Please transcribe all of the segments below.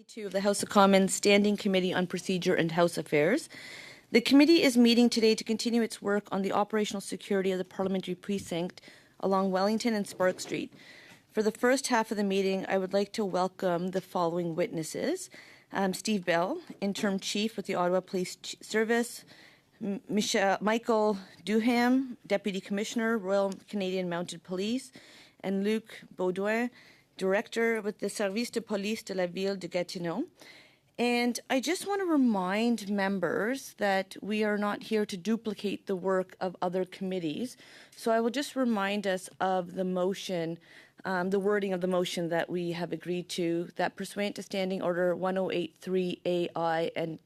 22 of the House of Commons Standing Committee on Procedure and House Affairs. The committee is meeting today to continue its work on the operational security of the parliamentary precinct along Wellington and Spark Street. For the first half of the meeting, I would like to welcome the following witnesses. Steve Bell, Interim Chief with the Ottawa Police Service. Michael Duham, Deputy Commissioner, Royal Canadian Mounted Police. And Luc Baudouin, Director with the Service de Police de la Ville de Gatineau. And I just want to remind members that we are not here to duplicate the work of other committees. So I will just remind us of the motion, the wording of the motion that we have agreed to, that pursuant to Standing Order 1083AI and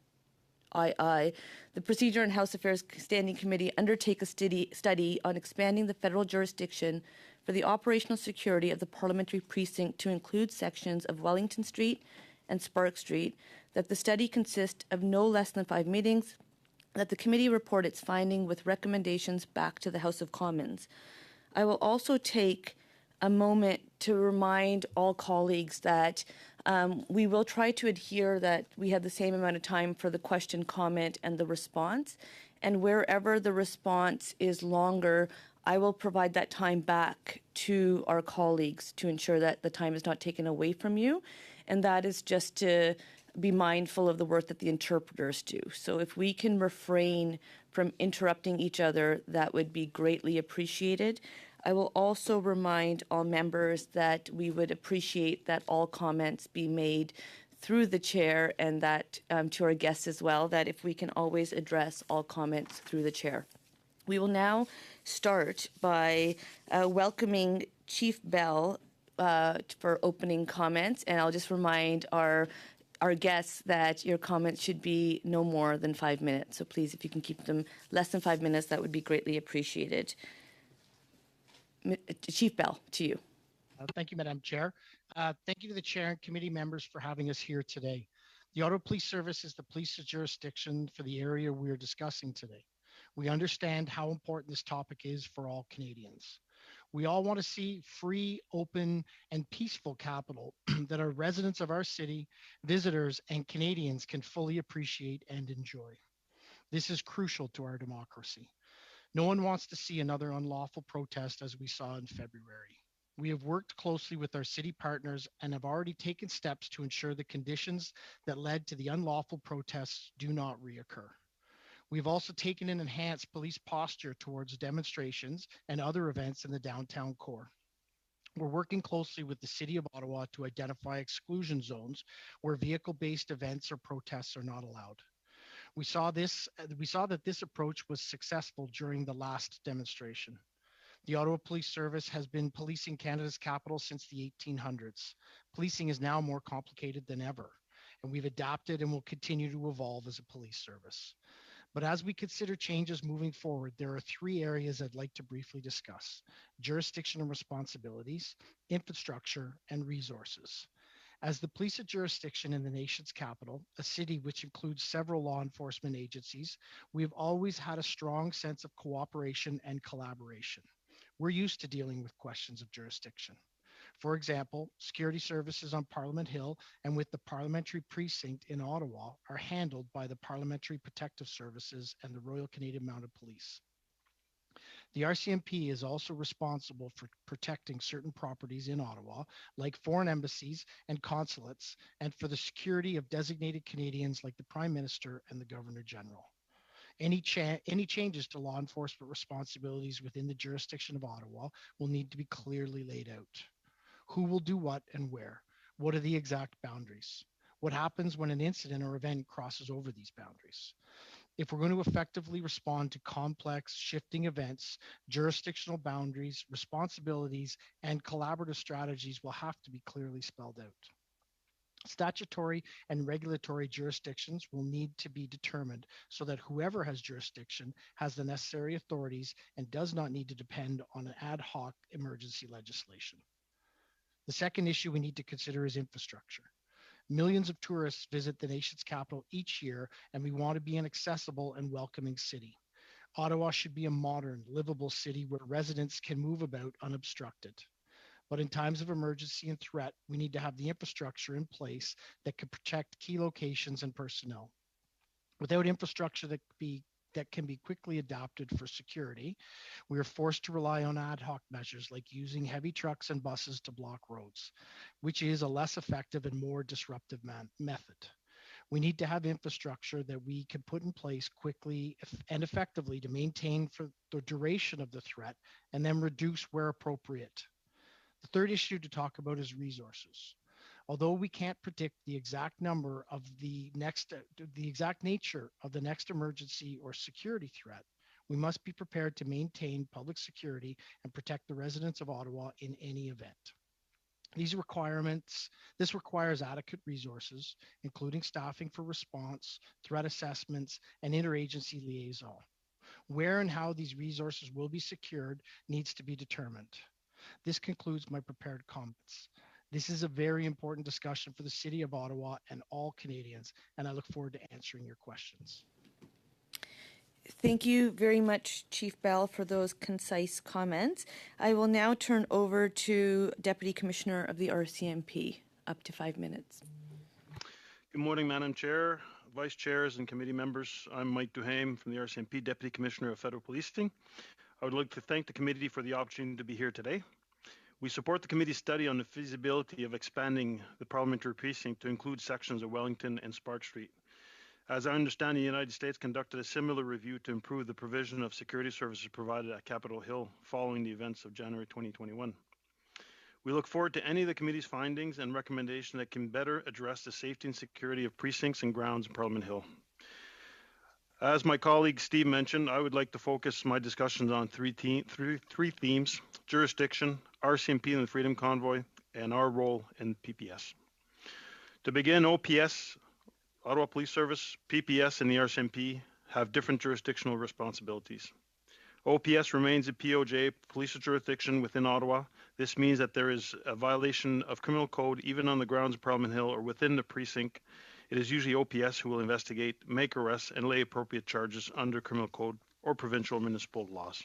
II, the Procedure and House Affairs Standing Committee undertake a study on expanding the federal jurisdiction for the operational security of the parliamentary precinct to include sections of Wellington Street and Spark Street, that the study consists of no less than 5 meetings, that the committee report its finding with recommendations back to the House of Commons. I will also take a moment to remind all colleagues that we will try to adhere that we have the same amount of time for the question, comment, and the response. And wherever the response is longer, I will provide that time back to our colleagues to ensure that the time is not taken away from you. And that is just to be mindful of the work that the interpreters do. So if we can refrain from interrupting each other, that would be greatly appreciated. I will also remind all members that we would appreciate that all comments be made through the chair, and that to our guests as well, that if we can always address all comments through the chair. We will now start by welcoming Chief Bell for opening comments, and I'll just remind our guests that your comments should be no more than 5 minutes. So please, if you can keep them less than 5 minutes, that would be greatly appreciated. Chief Bell, to you. Thank you, Madam Chair. Thank you to the Chair and committee members for having us here today. The Ottawa Police Service is the police jurisdiction for the area we are discussing today. We understand how important this topic is for all Canadians. We all want to see free, open, and peaceful capital that our residents of our city, visitors, and Canadians can fully appreciate and enjoy. This is crucial to our democracy. No one wants to see another unlawful protest as we saw in February. We have worked closely with our city partners and have already taken steps to ensure the conditions that led to the unlawful protests do not reoccur. We've also taken an enhanced police posture towards demonstrations and other events in the downtown core. We're working closely with the City of Ottawa to identify exclusion zones where vehicle-based events or protests are not allowed. We saw that this approach was successful during the last demonstration. The Ottawa Police Service has been policing Canada's capital since the 1800s. Policing is now more complicated than ever, and we've adapted and will continue to evolve as a police service. But as we consider changes moving forward, there are 3 areas I'd like to briefly discuss: jurisdiction and responsibilities, infrastructure, and resources. As the police jurisdiction in the nation's capital, a city which includes several law enforcement agencies, we have always had a strong sense of cooperation and collaboration. We're used to dealing with questions of jurisdiction. For example, security services on Parliament Hill and with the parliamentary precinct in Ottawa are handled by the Parliamentary Protective Services and the Royal Canadian Mounted Police. The RCMP is also responsible for protecting certain properties in Ottawa, like foreign embassies and consulates, and for the security of designated Canadians like the Prime Minister and the Governor General. Any changes to law enforcement responsibilities within the jurisdiction of Ottawa will need to be clearly laid out. Who will do what and where? What are the exact boundaries? What happens when an incident or event crosses over these boundaries? If we're going to effectively respond to complex, shifting events, jurisdictional boundaries, responsibilities, and collaborative strategies will have to be clearly spelled out. Statutory and regulatory jurisdictions will need to be determined so that whoever has jurisdiction has the necessary authorities and does not need to depend on an ad hoc emergency legislation. The second issue we need to consider is infrastructure. Millions of tourists visit the nation's capital each year, and we want to be an accessible and welcoming city. Ottawa should be a modern, livable city where residents can move about unobstructed. But in times of emergency and threat, we need to have the infrastructure in place that can protect key locations and personnel. Without infrastructure that can be quickly adapted for security, we are forced to rely on ad hoc measures like using heavy trucks and buses to block roads, which is a less effective and more disruptive method. We need to have infrastructure that we can put in place quickly and effectively to maintain for the duration of the threat and then reduce where appropriate. The third issue to talk about is resources. Although we can't predict the exact number of the exact nature of the next emergency or security threat, we must be prepared to maintain public security and protect the residents of Ottawa in any event. This requires adequate resources, including staffing for response, threat assessments, and interagency liaison. Where and how these resources will be secured needs to be determined. This concludes my prepared comments. This is a very important discussion for the City of Ottawa and all Canadians, and I look forward to answering your questions. Thank you very much, Chief Bell, for those concise comments. I will now turn over to Deputy Commissioner of the RCMP, up to 5 minutes. Good morning, Madam Chair, Vice Chairs, and committee members. I'm Mike Duhame from the RCMP, Deputy Commissioner of Federal Policing. I would like to thank the committee for the opportunity to be here today. We support the committee's study on the feasibility of expanding the parliamentary precinct to include sections of Wellington and Spark Street. As I understand, the United States conducted a similar review to improve the provision of security services provided at Capitol Hill following the events of January 2021. We look forward to any of the committee's findings and recommendations that can better address the safety and security of precincts and grounds in Parliament Hill. As my colleague Steve mentioned, I would like to focus my discussions on three themes: jurisdiction, RCMP and the Freedom Convoy, and our role in PPS. To begin, OPS, Ottawa Police Service, PPS, and the RCMP have different jurisdictional responsibilities. OPS remains a POJ, police jurisdiction within Ottawa. This means that there is a violation of criminal code even on the grounds of Parliament Hill or within the precinct. It is usually OPS who will investigate, make arrests, and lay appropriate charges under criminal code or provincial or municipal laws.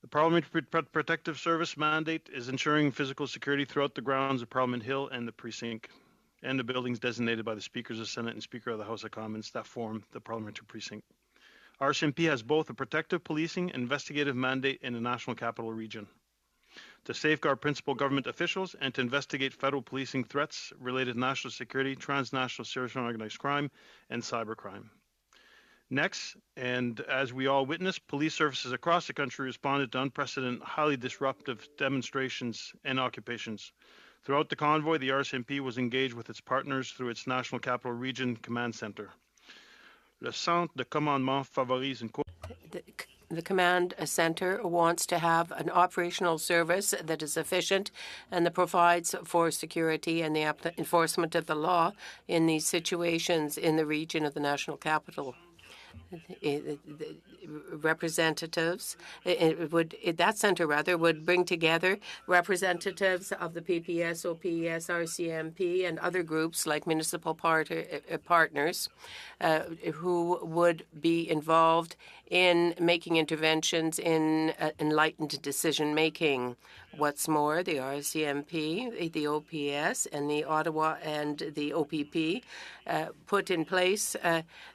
The Parliamentary Protective Service mandate is ensuring physical security throughout the grounds of Parliament Hill and the precinct, and the buildings designated by the Speakers of the Senate and Speaker of the House of Commons that form the parliamentary precinct. RCMP has both a protective policing and investigative mandate in the National Capital Region to safeguard principal government officials and to investigate federal policing threats related to national security, transnational serious and organized crime, and cybercrime. Next, and as we all witnessed, police services across the country responded to unprecedented, highly disruptive demonstrations and occupations. Throughout the convoy, the RCMP was engaged with its partners through its National Capital Region Command Center. Le Centre de Commandement favorise une The command center wants to have an operational service that is efficient and that provides for security and the enforcement of the law in these situations in the region of the national capital. Representatives, that center would bring together representatives of the PPS, OPS, RCMP, and other groups like municipal partners who would be involved in making interventions in enlightened decision making. What's more, the RCMP, the OPS, and the Ottawa and the OPP put in place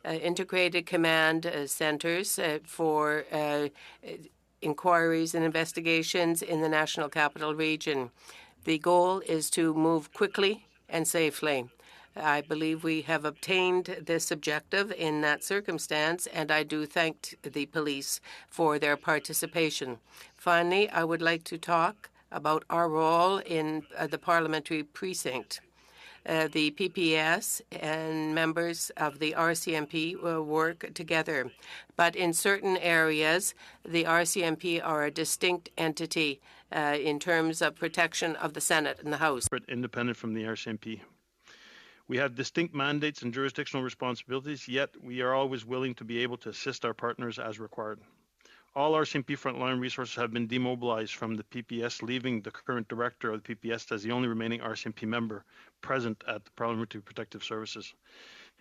integrated command centers for inquiries and investigations in the National Capital Region. The goal is to move quickly and safely. I believe we have obtained this objective in that circumstance, and I do thank the police for their participation. Finally, I would like to talk about our role in the parliamentary precinct. The PPS and members of the RCMP will work together. But in certain areas, the RCMP are a distinct entity in terms of protection of the Senate and the House. Independent from the RCMP. We have distinct mandates and jurisdictional responsibilities, yet we are always willing to be able to assist our partners as required. All RCMP frontline resources have been demobilized from the PPS, leaving the current director of the PPS as the only remaining RCMP member present at the Parliamentary Protective Services.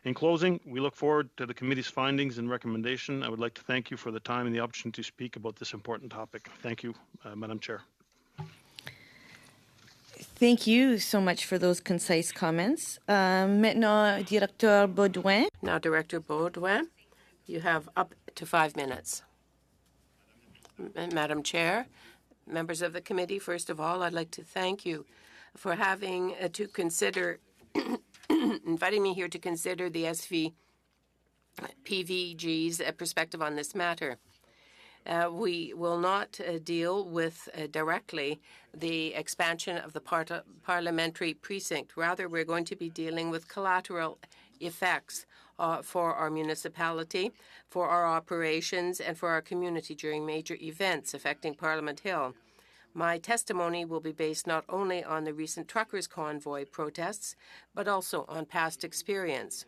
In closing, we look forward to the committee's findings and recommendation. I would like to thank you for the time and the opportunity to speak about this important topic. Thank you, Madam Chair. Thank you so much for those concise comments. Maintenant, Directeur Baudouin. Now, Director Baudouin, you have up to 5 minutes. Madam Chair, members of the committee, first of all, I'd like to thank you for having to consider, inviting me here to consider the SVPVG's perspective on this matter. We will not deal with directly the expansion of the parliamentary precinct. Rather, we're going to be dealing with collateral effects for our municipality, for our operations, and for our community during major events affecting Parliament Hill. My testimony will be based not only on the recent truckers' convoy protests, but also on past experience.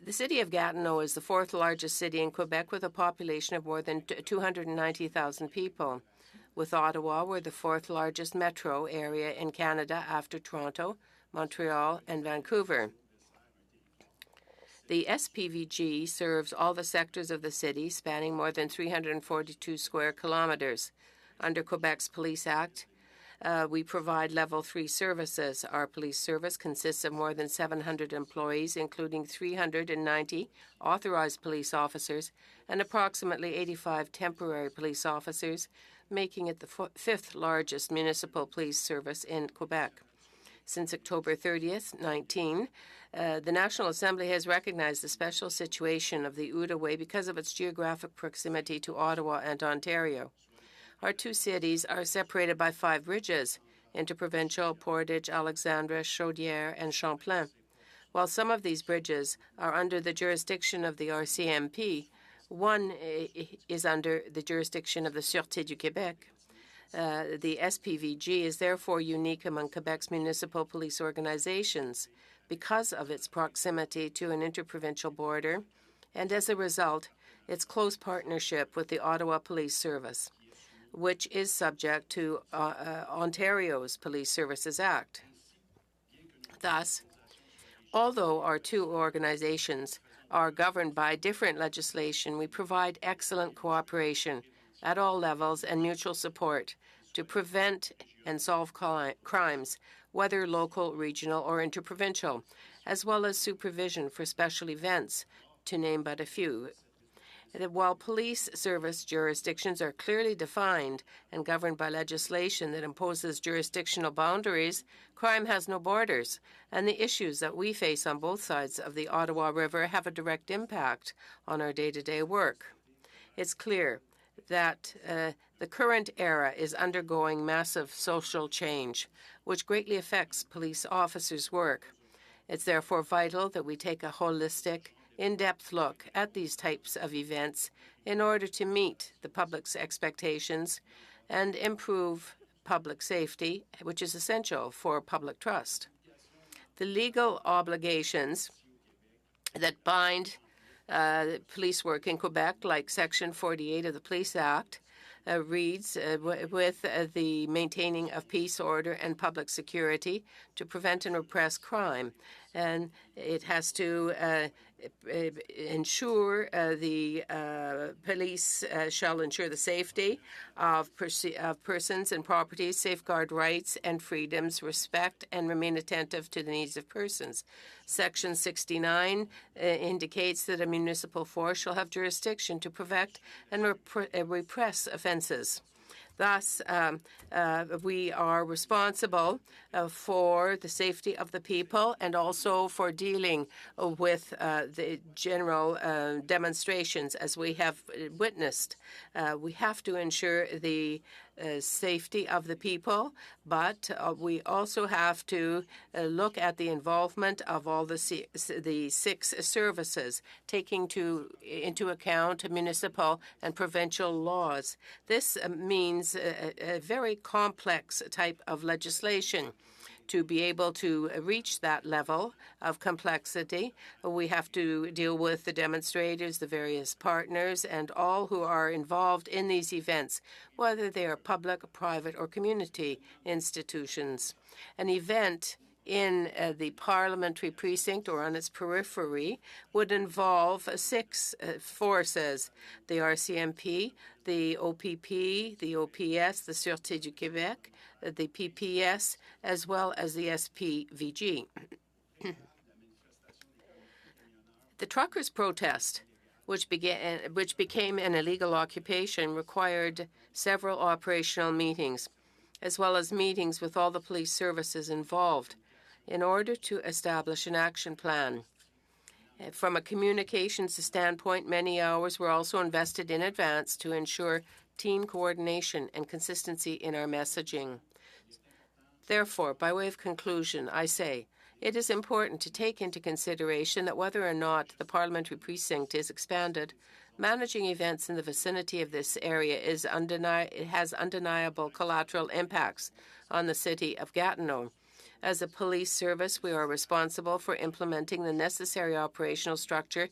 The city of Gatineau is the fourth largest city in Quebec with a population of more than 290,000 people. With Ottawa, we're the fourth largest metro area in Canada after Toronto, Montreal, and Vancouver. The SPVG serves all the sectors of the city, spanning more than 342 square kilometers. Under Quebec's Police Act, we provide Level 3 services. Our police service consists of more than 700 employees, including 390 authorized police officers and approximately 85 temporary police officers, making it the fifth largest municipal police service in Quebec. Since October 30th, 19, the National Assembly has recognized the special situation of the Outaouais because of its geographic proximity to Ottawa and Ontario. Our two cities are separated by 5 bridges: Interprovincial, Portage, Alexandra, Chaudière, and Champlain. While some of these bridges are under the jurisdiction of the RCMP, one is under the jurisdiction of the Sûreté du Québec. The SPVG is therefore unique among Quebec's municipal police organizations because of its proximity to an interprovincial border and, as a result, its close partnership with the Ottawa Police Service, which is subject to Ontario's Police Services Act. Thus, although our two organizations are governed by different legislation, we provide excellent cooperation at all levels and mutual support to prevent and solve crimes, whether local, regional, or interprovincial, as well as supervision for special events, to name but a few. While police service jurisdictions are clearly defined and governed by legislation that imposes jurisdictional boundaries, crime has no borders, and the issues that we face on both sides of the Ottawa River have a direct impact on our day-to-day work. It's clear that the current era is undergoing massive social change, which greatly affects police officers' work. It's therefore vital that we take a holistic, in-depth look at these types of events in order to meet the public's expectations and improve public safety, which is essential for public trust. The legal obligations that bind police work in Quebec, like Section 48 of the Police Act, reads with the maintaining of peace, order, and public security to prevent and repress crime. And it has to ensure the police shall ensure the safety of persons and properties, safeguard rights and freedoms, respect and remain attentive to the needs of persons. Section 69 indicates that a municipal force shall have jurisdiction to prevent and repress offences. Thus, we are responsible for the safety of the people and also for dealing with the general demonstrations, as we have witnessed. We have to ensure the safety of the people, but we also have to look at the involvement of all the 6 services, taking into account municipal and provincial laws. This means a very complex type of legislation. To be able to reach that level of complexity, we have to deal with the demonstrators, the various partners, and all who are involved in these events, whether they are public, private, or community institutions. An event in the parliamentary precinct or on its periphery would involve six forces: the RCMP, the OPP, the OPS, the Sûreté du Québec, the PPS, as well as the SPVG. The truckers' protest, which became an illegal occupation, required several operational meetings, as well as meetings with all the police services involved, in order to establish an action plan. From a communications standpoint, many hours were also invested in advance to ensure team coordination and consistency in our messaging. Therefore, by way of conclusion, I say it is important to take into consideration that whether or not the parliamentary precinct is expanded, managing events in the vicinity of this area has undeniable collateral impacts on the city of Gatineau. As a police service, we are responsible for implementing the necessary operational structure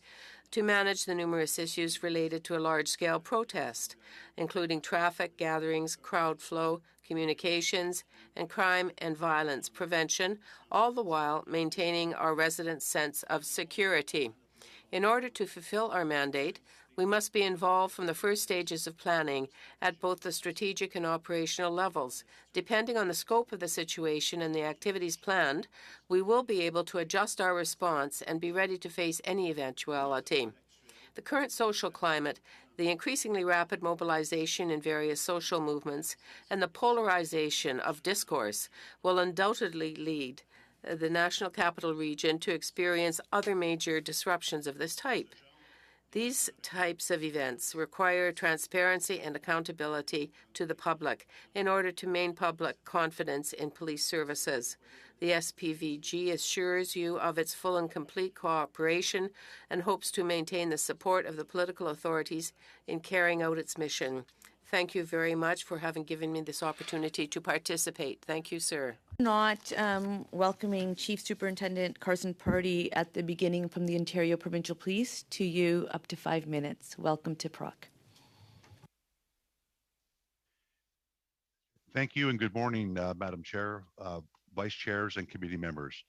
to manage the numerous issues related to a large-scale protest, including traffic gatherings, crowd flow, communications, and crime and violence prevention, all the while maintaining our residents' sense of security. In order to fulfill our mandate, we must be involved from the first stages of planning at both the strategic and operational levels. Depending on the scope of the situation and the activities planned, we will be able to adjust our response and be ready to face any eventuality. The current social climate, the increasingly rapid mobilization in various social movements, and the polarization of discourse will undoubtedly lead the National Capital Region to experience other major disruptions of this type. These types of events require transparency and accountability to the public in order to maintain public confidence in police services. The SPVG assures you of its full and complete cooperation and hopes to maintain the support of the political authorities in carrying out its mission. Thank you very much for having given me this opportunity to participate. Thank you, sir. Not welcoming Chief Superintendent Carson Pardee at the beginning from the Ontario Provincial Police. To you, up to 5 minutes. Welcome to PROC. Thank you and good morning, Madam Chair, Vice Chairs and committee members.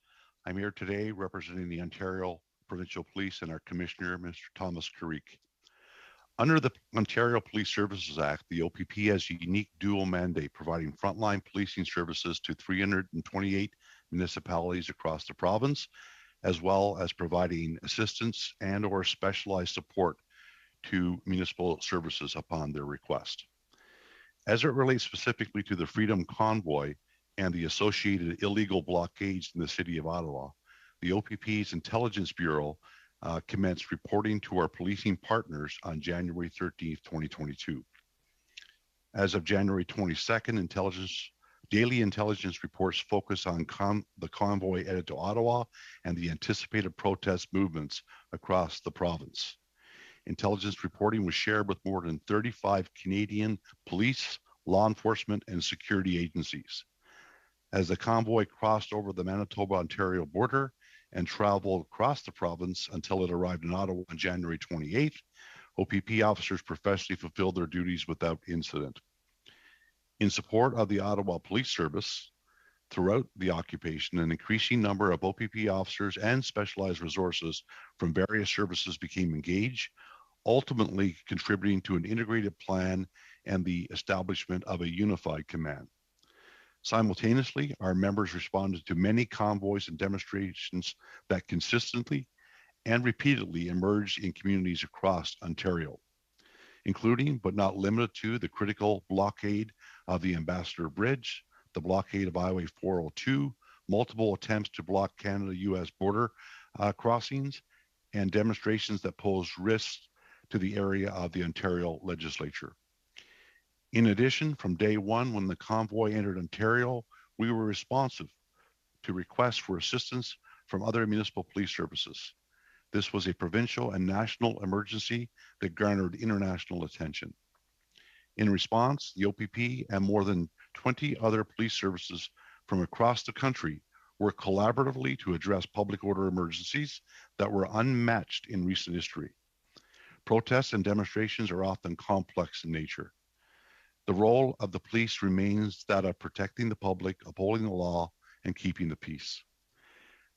I'm here today representing the Ontario Provincial Police and our Commissioner, Mr. Thomas Carrique. Under the Ontario Police Services Act, the OPP has a unique dual mandate providing frontline policing services to 328 municipalities across the province, as well as providing assistance and or specialized support to municipal services upon their request. As it relates specifically to the Freedom Convoy and the associated illegal blockades in the city of Ottawa, the OPP's Intelligence Bureau commenced reporting to our policing partners on January 13th, 2022. As of January 22nd, daily intelligence reports focus on the convoy headed to Ottawa and the anticipated protest movements across the province. Intelligence reporting was shared with more than 35 Canadian police, law enforcement, and security agencies. As the convoy crossed over the Manitoba-Ontario border and traveled across the province until it arrived in Ottawa on January 28th, OPP officers professionally fulfilled their duties without incident. In support of the Ottawa Police Service, throughout the occupation, an increasing number of OPP officers and specialized resources from various services became engaged, ultimately contributing to an integrated plan and the establishment of a unified command. Simultaneously, our members responded to many convoys and demonstrations that consistently and repeatedly emerged in communities across Ontario, including but not limited to the critical blockade of the Ambassador Bridge, the blockade of Highway 402, multiple attempts to block Canada-US border crossings, and demonstrations that posed risks to the area of the Ontario legislature. In addition, from day one, when the convoy entered Ontario, we were responsive to requests for assistance from other municipal police services. This was a provincial and national emergency that garnered international attention. In response, the OPP and more than 20 other police services from across the country worked collaboratively to address public order emergencies that were unmatched in recent history. Protests and demonstrations are often complex in nature. The role of the police remains that of protecting the public, upholding the law, and keeping the peace.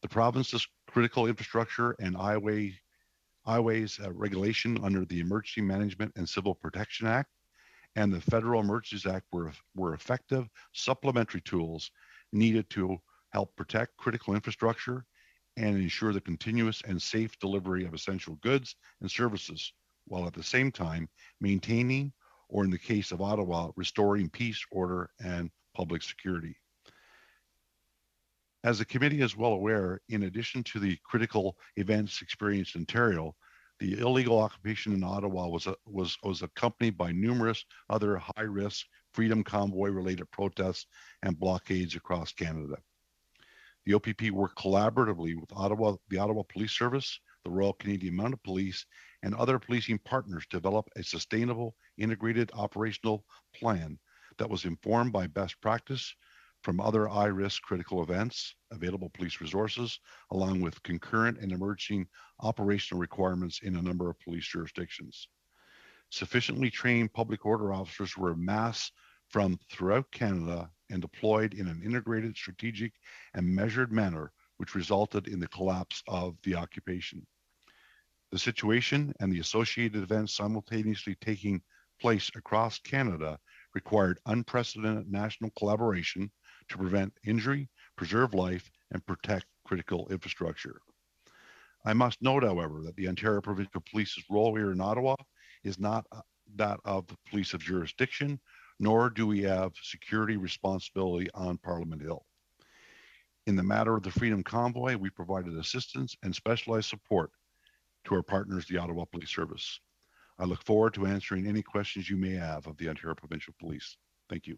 The province's critical infrastructure and highways regulation under the Emergency Management and Civil Protection Act and the Federal Emergencies Act were effective supplementary tools needed to help protect critical infrastructure and ensure the continuous and safe delivery of essential goods and services, while at the same time maintaining, or in the case of Ottawa, restoring peace, order, and public security. As the committee is well aware, in addition to the critical events experienced in Ontario, the illegal occupation in Ottawa was accompanied by numerous other high-risk Freedom Convoy-related protests and blockades across Canada. The OPP worked collaboratively with the Ottawa Police Service, the Royal Canadian Mounted Police, and other policing partners to develop a sustainable, integrated operational plan that was informed by best practice from other high-risk critical events, available police resources, along with concurrent and emerging operational requirements in a number of police jurisdictions. Sufficiently trained public order officers were amassed from throughout Canada and deployed in an integrated, strategic, and measured manner, which resulted in the collapse of the occupation. The situation and the associated events simultaneously taking place across Canada required unprecedented national collaboration to prevent injury, preserve life, and protect critical infrastructure. I must note, however, that the Ontario Provincial Police's role here in Ottawa is not that of the police of jurisdiction, nor do we have security responsibility on Parliament Hill. In the matter of the Freedom Convoy, we provided assistance and specialized support to our partners, the Ottawa Police Service. I look forward to answering any questions you may have of the Ontario Provincial Police. Thank you.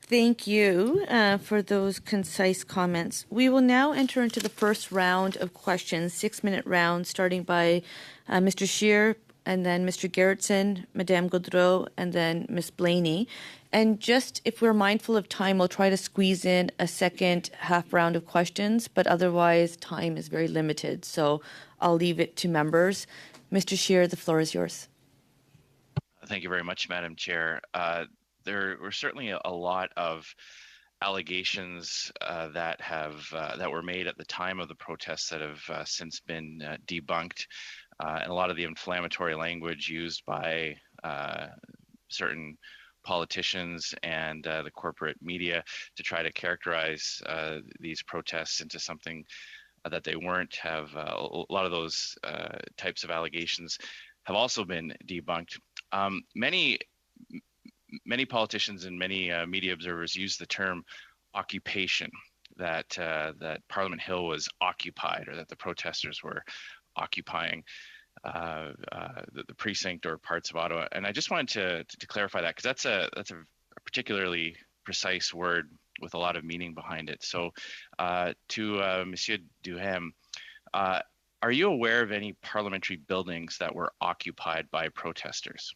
Thank you for those concise comments. We will now enter into the first round of questions, 6-minute round, starting by Mr. Scheer, and then Mr. Gerritsen, Madame Gaudreau, and then Ms. Blaney. And just if we're mindful of time, we'll try to squeeze in a second half round of questions, but otherwise time is very limited. So I'll leave it to members. Mr. Scheer, the floor is yours. Thank you very much, Madam Chair. There were certainly a lot of allegations that were made at the time of the protests that have since been debunked, and a lot of the inflammatory language used by certain politicians and the corporate media to try to characterize these protests into something that they weren't have a lot of those types of allegations have also been debunked. Many politicians and many media observers use the term occupation, that Parliament Hill was occupied, or that the protesters were occupying the precinct or parts of Ottawa. And I just wanted to clarify that, because that's a particularly precise word with a lot of meaning behind it. So to Monsieur Duhem, are you aware of any parliamentary buildings that were occupied by protesters?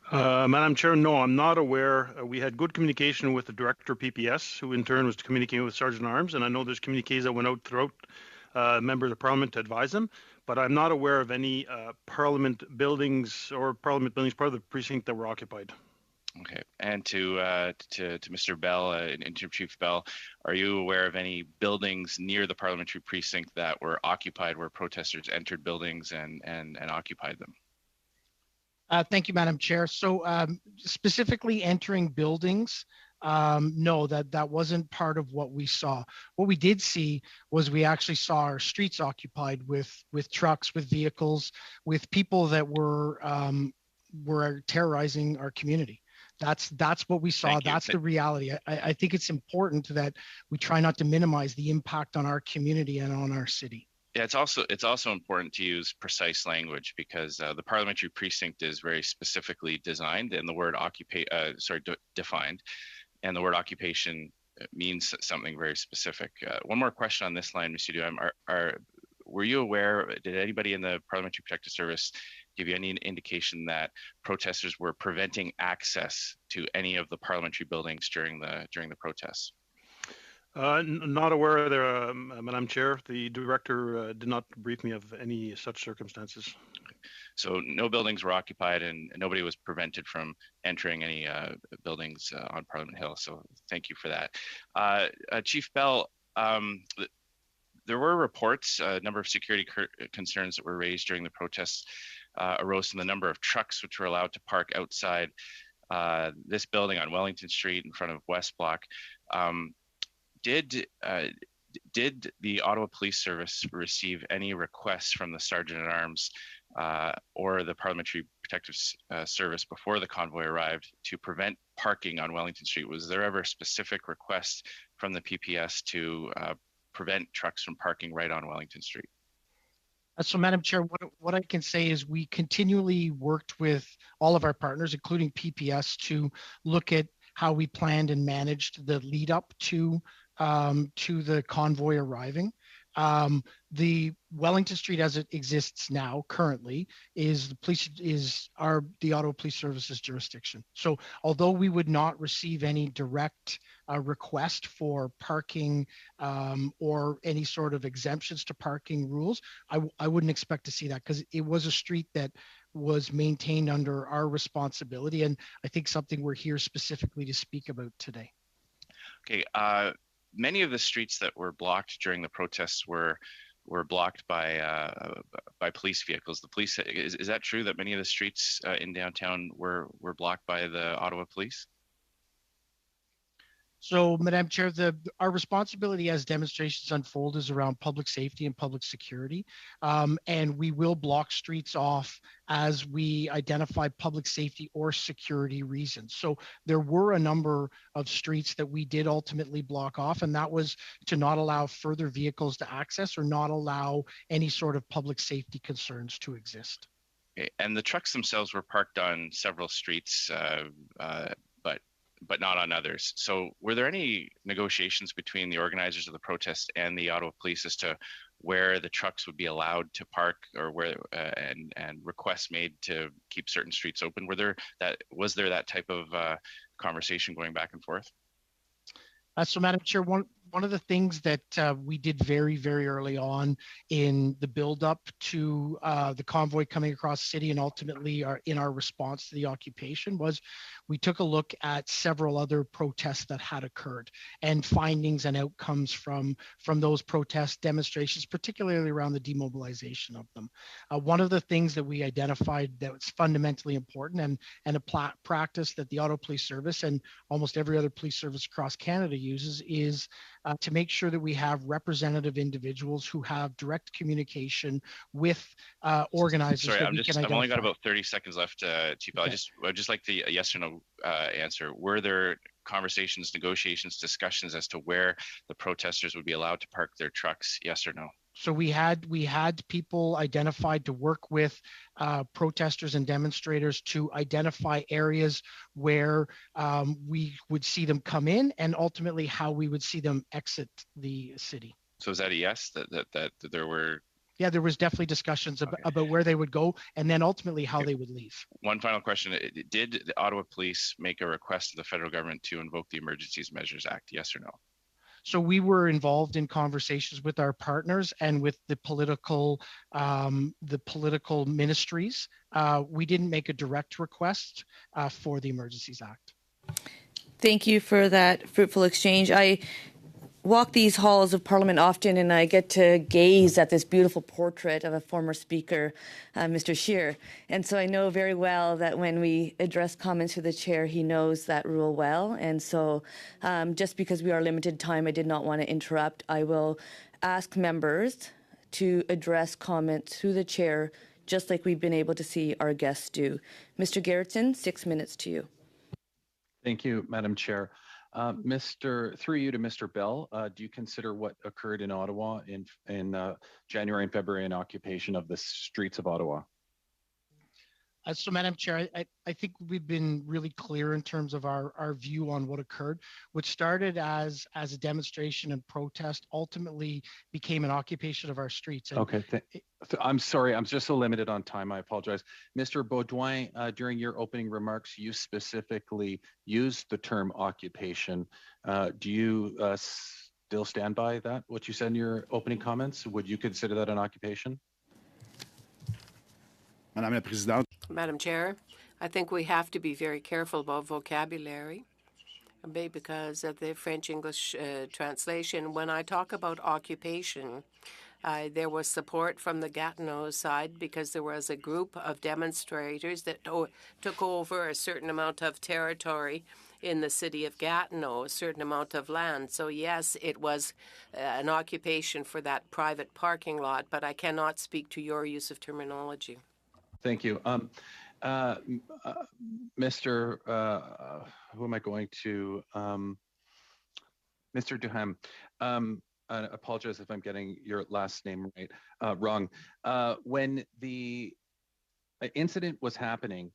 Madam Chair, no, I'm not aware. We had good communication with the Director of PPS, who in turn was communicating with Sergeant Arms, and I know there's communiques that went out throughout members of Parliament to advise them, but I'm not aware of any Parliament buildings or Parliament buildings part of the precinct that were occupied. Okay, and to Mr. Bell, Interim Chief Bell, are you aware of any buildings near the parliamentary precinct that were occupied, where protesters entered buildings and occupied them? Thank you, Madam Chair. So specifically entering buildings, no, that wasn't part of what we saw. What we did see was we actually saw our streets occupied with trucks, with vehicles, with people that were terrorizing our community. That's what we saw. That's the reality. I think it's important that we try not to minimize the impact on our community and on our city. Yeah, it's also important to use precise language, because the parliamentary precinct is very specifically designed, and the word defined, and the word occupation means something very specific. One more question on this line, Mr. Duhem. Were you aware? Did anybody in the Parliamentary Protective Service give you any indication that protesters were preventing access to any of the parliamentary buildings during the protests? Not aware of there, Madam Chair. The Director did not brief me of any such circumstances. So no buildings were occupied and nobody was prevented from entering any buildings on Parliament Hill. So thank you for that. Chief Bell, there were reports, a number of security concerns that were raised during the protests arose from the number of trucks which were allowed to park outside this building on Wellington Street in front of West Block. Did the Ottawa Police Service receive any requests from the Sergeant at Arms or the Parliamentary Protective Service before the convoy arrived to prevent parking on Wellington Street? Was there ever a specific request from the PPS to prevent trucks from parking right on Wellington Street? So, Madam Chair, what I can say is we continually worked with all of our partners, including PPS, to look at how we planned and managed the lead up to the convoy arriving. The Wellington Street, as it exists now currently, is the Ottawa Police Service's jurisdiction. So, although we would not receive any direct request for parking or any sort of exemptions to parking rules, I wouldn't expect to see that, because it was a street that was maintained under our responsibility, and I think something we're here specifically to speak about today. Okay. Many of the streets that were blocked during the protests were blocked by police vehicles. The police, is that true that many of the streets in downtown were blocked by the Ottawa Police? So, Madam Chair, our responsibility as demonstrations unfold is around public safety and public security, and we will block streets off as we identify public safety or security reasons. So there were a number of streets that we did ultimately block off, and that was to not allow further vehicles to access or not allow any sort of public safety concerns to exist. Okay. And the trucks themselves were parked on several streets, but not on others. So were there any negotiations between the organizers of the protest and the Ottawa Police as to where the trucks would be allowed to park, or where and requests made to keep certain streets open? Was there that type of conversation going back and forth? So, Madam Chair, one of the things that we did very, very early on in the build-up to the convoy coming across the city, and ultimately in our response to the occupation, was we took a look at several other protests that had occurred and findings and outcomes from those protest demonstrations, particularly around the demobilization of them. One of the things that we identified that was fundamentally important and a practice that the Ottawa Police Service and almost every other police service across Canada uses is to make sure that we have representative individuals who have direct communication with organizers. Sorry, I've only got about 30 seconds left, Chief. Okay. I'd just like the yes or no answer. Were there conversations, negotiations, discussions as to where the protesters would be allowed to park their trucks? Yes or no? So we had people identified to work with protesters and demonstrators to identify areas where we would see them come in, and ultimately how we would see them exit the city. So is that a yes, that there were? Yeah, there was definitely discussions about where they would go, and then ultimately how they would leave. One final question. Did the Ottawa Police make a request to the federal government to invoke the Emergencies Measures Act? Yes or no? So we were involved in conversations with our partners and with the political ministries. We didn't make a direct request for the Emergencies Act. Thank you for that fruitful exchange. I walk these halls of Parliament often, and I get to gaze at this beautiful portrait of a former Speaker, Mr. Scheer. And so I know very well that when we address comments to the Chair, he knows that rule well. And so just because we are limited time, I did not want to interrupt. I will ask members to address comments to the Chair, just like we've been able to see our guests do. Mr. Gerritsen, 6 minutes to you. Thank you, Madam Chair. Through you to Mr. Bell, do you consider what occurred in Ottawa in January and February in occupation of the streets of Ottawa? So, Madam Chair, I think we've been really clear in terms of our view on what occurred. What started as a demonstration and protest ultimately became an occupation of our streets. Okay, I'm sorry, I'm just so limited on time. I apologize. Mr. Beaudoin, during your opening remarks, you specifically used the term occupation. Do you still stand by that, what you said in your opening comments? Would you consider that an occupation? Madame la Présidente. Madam Chair, I think we have to be very careful about vocabulary because of the French-English translation. When I talk about occupation, there was support from the Gatineau side because there was a group of demonstrators that took over a certain amount of territory in the city of Gatineau, a certain amount of land. So yes, it was an occupation for that private parking lot, but I cannot speak to your use of terminology. Thank you. Mr. Who am I going to? Mr. Duham. I apologize if I'm getting your last name wrong. When the incident was happening,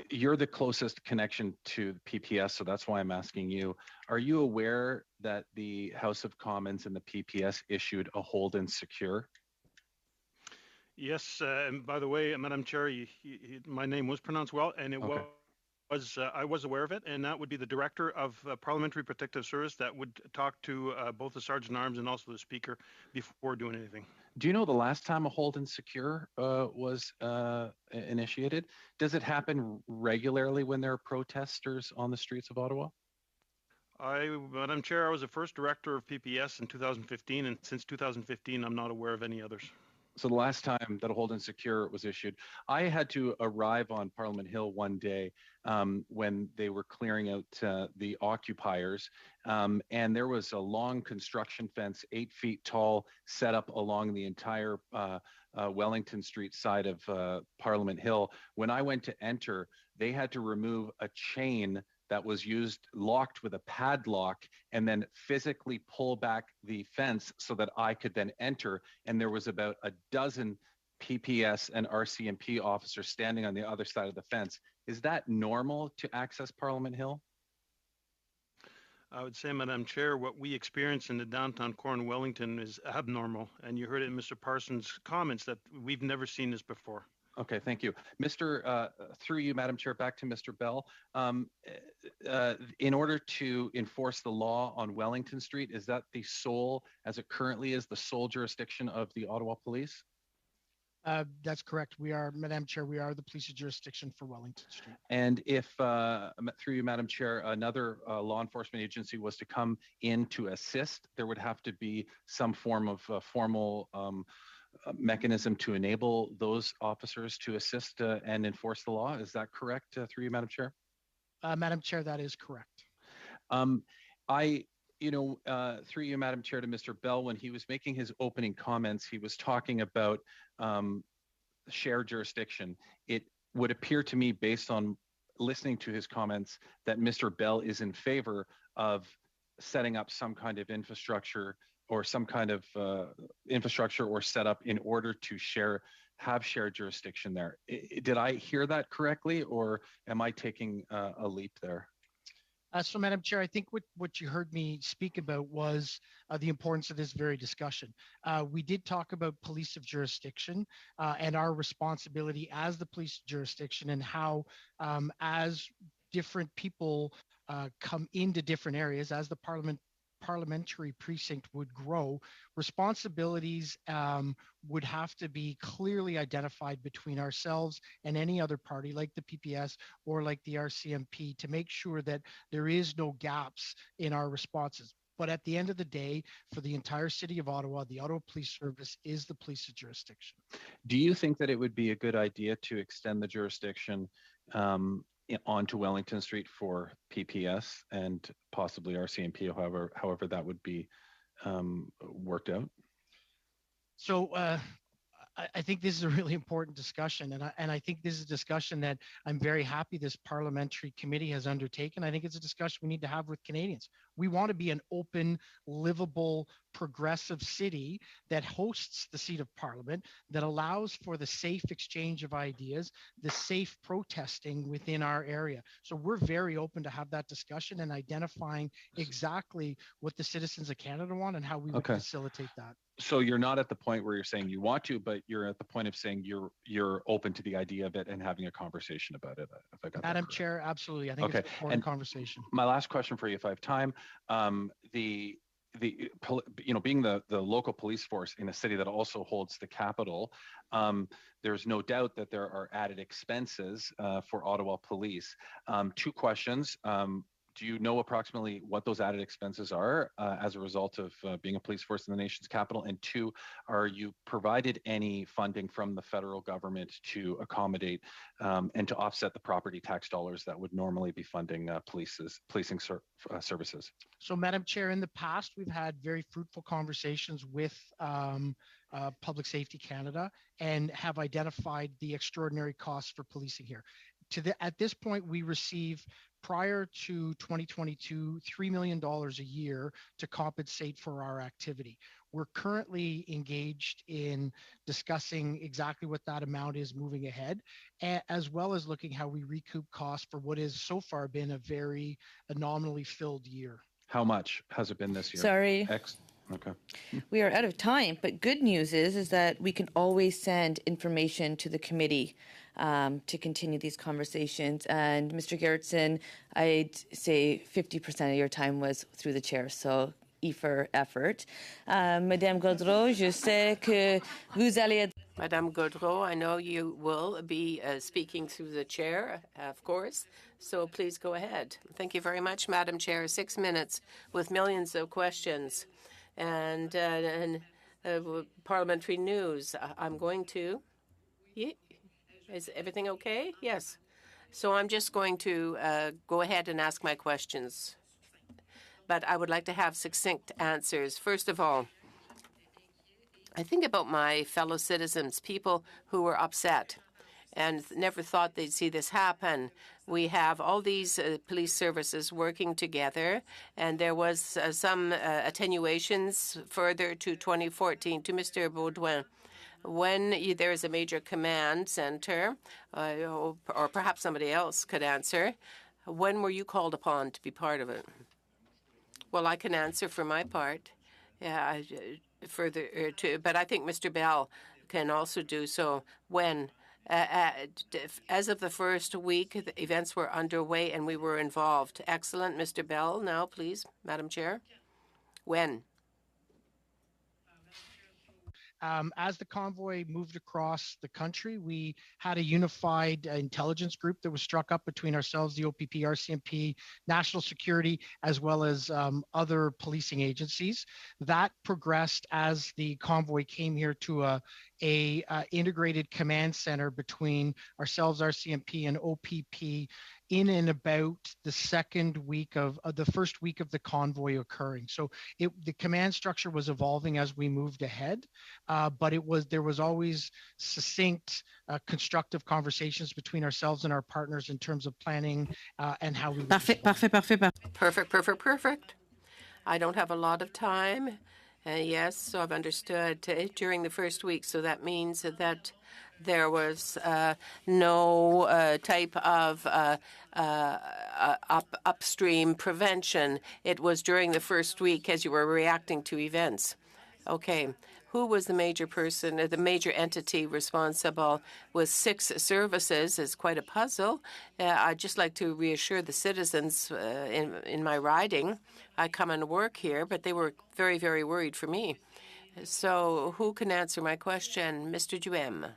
you're the closest connection to the PPS, so that's why I'm asking you. Are you aware that the House of Commons and the PPS issued a hold and secure? Yes, and by the way, Madam Chair, my name was pronounced well, and it Okay. I was aware of it, and that would be the Director of Parliamentary Protective Service that would talk to both the Sergeant-at-Arms and also the Speaker before doing anything. Do you know the last time a hold and secure was initiated? Does it happen regularly when there are protesters on the streets of Ottawa? Madam Chair, I was the first Director of PPS in 2015, and since 2015, I'm not aware of any others. So the last time that a hold and secure was issued, I had to arrive on Parliament Hill one day when they were clearing out the occupiers, and there was a long construction fence, 8 feet tall, set up along the entire Wellington Street side of Parliament Hill. When I went to enter, they had to remove a chain that was locked with a padlock, and then physically pull back the fence so that I could then enter. And there was about a dozen PPS and RCMP officers standing on the other side of the fence. Is that normal to access Parliament Hill? I would say, Madam Chair, what we experience in the downtown core in Wellington is abnormal. And you heard it in Mr. Parsons' comments that we've never seen this before. Okay, thank you. Through you, Madam Chair, back to Mr. Bell. In order to enforce the law on Wellington Street, is that as it currently is, the sole jurisdiction of the Ottawa Police? That's correct. Madam Chair, we are the police jurisdiction for Wellington Street. And if, through you, Madam Chair, another law enforcement agency was to come in to assist, there would have to be some form of formal mechanism to enable those officers to assist and enforce the law. Is that correct, through you, Madam Chair? Madam Chair, that is correct. Through you, Madam Chair, to Mr. Bell, when he was making his opening comments, he was talking about shared jurisdiction. It would appear to me, based on listening to his comments, that Mr. Bell is in favor of setting up some kind of infrastructure or some kind of infrastructure or setup in order to have shared jurisdiction there. Did I hear that correctly, or am I taking a leap there? So, Madam Chair, I think what you heard me speak about was the importance of this very discussion. We did talk about police of jurisdiction and our responsibility as the police jurisdiction, and how as different people come into different areas, as the parliamentary precinct would grow, responsibilities would have to be clearly identified between ourselves and any other party like the PPS or like the RCMP to make sure that there is no gaps in our responses. But at the end of the day, for the entire city of Ottawa, the Ottawa Police Service is the police jurisdiction. Do you think that it would be a good idea to extend the jurisdiction onto Wellington Street for PPS and possibly RCMP, however that would be worked out? So I think this is a really important discussion, and I think this is a discussion that I'm very happy this parliamentary committee has undertaken. I think it's a discussion we need to have with Canadians. We want to be an open, livable, progressive city that hosts the seat of parliament, that allows for the safe exchange of ideas, the safe protesting within our area. So we're very open to have that discussion and identifying exactly what the citizens of Canada want and how we would facilitate that. So you're not at the point where you're saying you want to, but you're at the point of saying you're open to the idea of it and having a conversation about it. If I got Madam Chair, absolutely. I think it's an important conversation. My last question for you, if I have time, being the local police force in a city that also holds the capital, there's no doubt that there are added expenses for Ottawa Police. Two questions. Do you know approximately what those added expenses are as a result of being a police force in the nation's capital? And two, are you provided any funding from the federal government to accommodate and to offset the property tax dollars that would normally be funding policing services? So, Madam Chair, in the past, we've had very fruitful conversations with Public Safety Canada and have identified the extraordinary costs for policing here. At this point, we receive, prior to 2022, $3 million a year to compensate for our activity. We're currently engaged in discussing exactly what that amount is moving ahead, as well as looking how we recoup costs for what has so far been a very anomaly filled year. How much has it been this year? Sorry. Okay. We are out of time, but good news is that we can always send information to the committee to continue these conversations. And Mr. Gerritsen, I'd say 50% of your time was through the chair, so E for effort. Madame Gaudreau, je sais que vous allez... Madame Gaudreau, I know you will be speaking through the chair, of course, so please go ahead. Thank you very much, Madam Chair. 6 minutes with millions of questions and parliamentary news. I'm going to... Is everything okay? Yes. So I'm just going to go ahead and ask my questions. But I would like to have succinct answers. First of all, I think about my fellow citizens, people who were upset and never thought they'd see this happen. We have all these police services working together, and there was some attenuations further to 2014. To Mr. Baudouin, when there is a major command center, or perhaps somebody else could answer, when were you called upon to be part of it? Well, I can answer for my part. But I think Mr. Bell can also do so. When? As of the first week, the events were underway and we were involved. Excellent. Mr. Bell, now, please, Madam Chair. When? As the convoy moved across the country, we had a unified intelligence group that was struck up between ourselves, the OPP, RCMP, National Security, as well as other policing agencies. That progressed as the convoy came here to a integrated command center between ourselves, RCMP, and OPP in and about the first week of the convoy occurring. So the command structure was evolving as we moved ahead, but there was always succinct, constructive conversations between ourselves and our partners in terms of planning and how we. Perfect. I don't have a lot of time. Yes, so I've understood during the first week. So that means that there was no type of upstream prevention. It was during the first week as you were reacting to events. Okay. Who was the major person, the major entity responsible? With 6 services is quite a puzzle. I'd just like to reassure the citizens in my riding. I come and work here, but they were very, very worried for me. So who can answer my question? Mr. Duhem.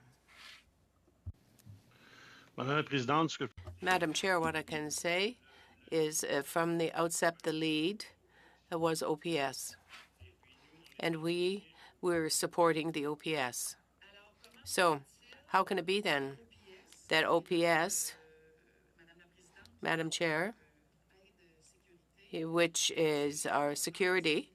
Madam Chair, what I can say is from the outset, the lead was OPS. And we were supporting the OPS. So how can it be then that OPS, Madam Chair, which is our security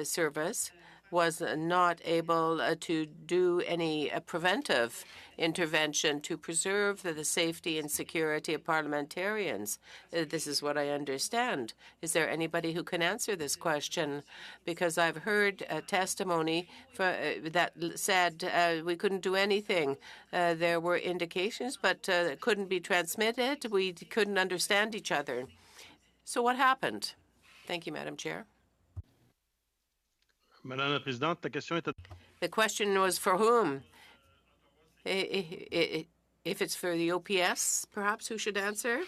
service, was not able to do any preventive intervention to preserve the safety and security of parliamentarians? This is what I understand. Is there anybody who can answer this question? Because I've heard testimony that said we couldn't do anything. There were indications, but it couldn't be transmitted. We couldn't understand each other. So what happened? Thank you, Madam Chair. Madame la Présidente, la question était... The question was for whom? If it's for the OPS, perhaps who should answer?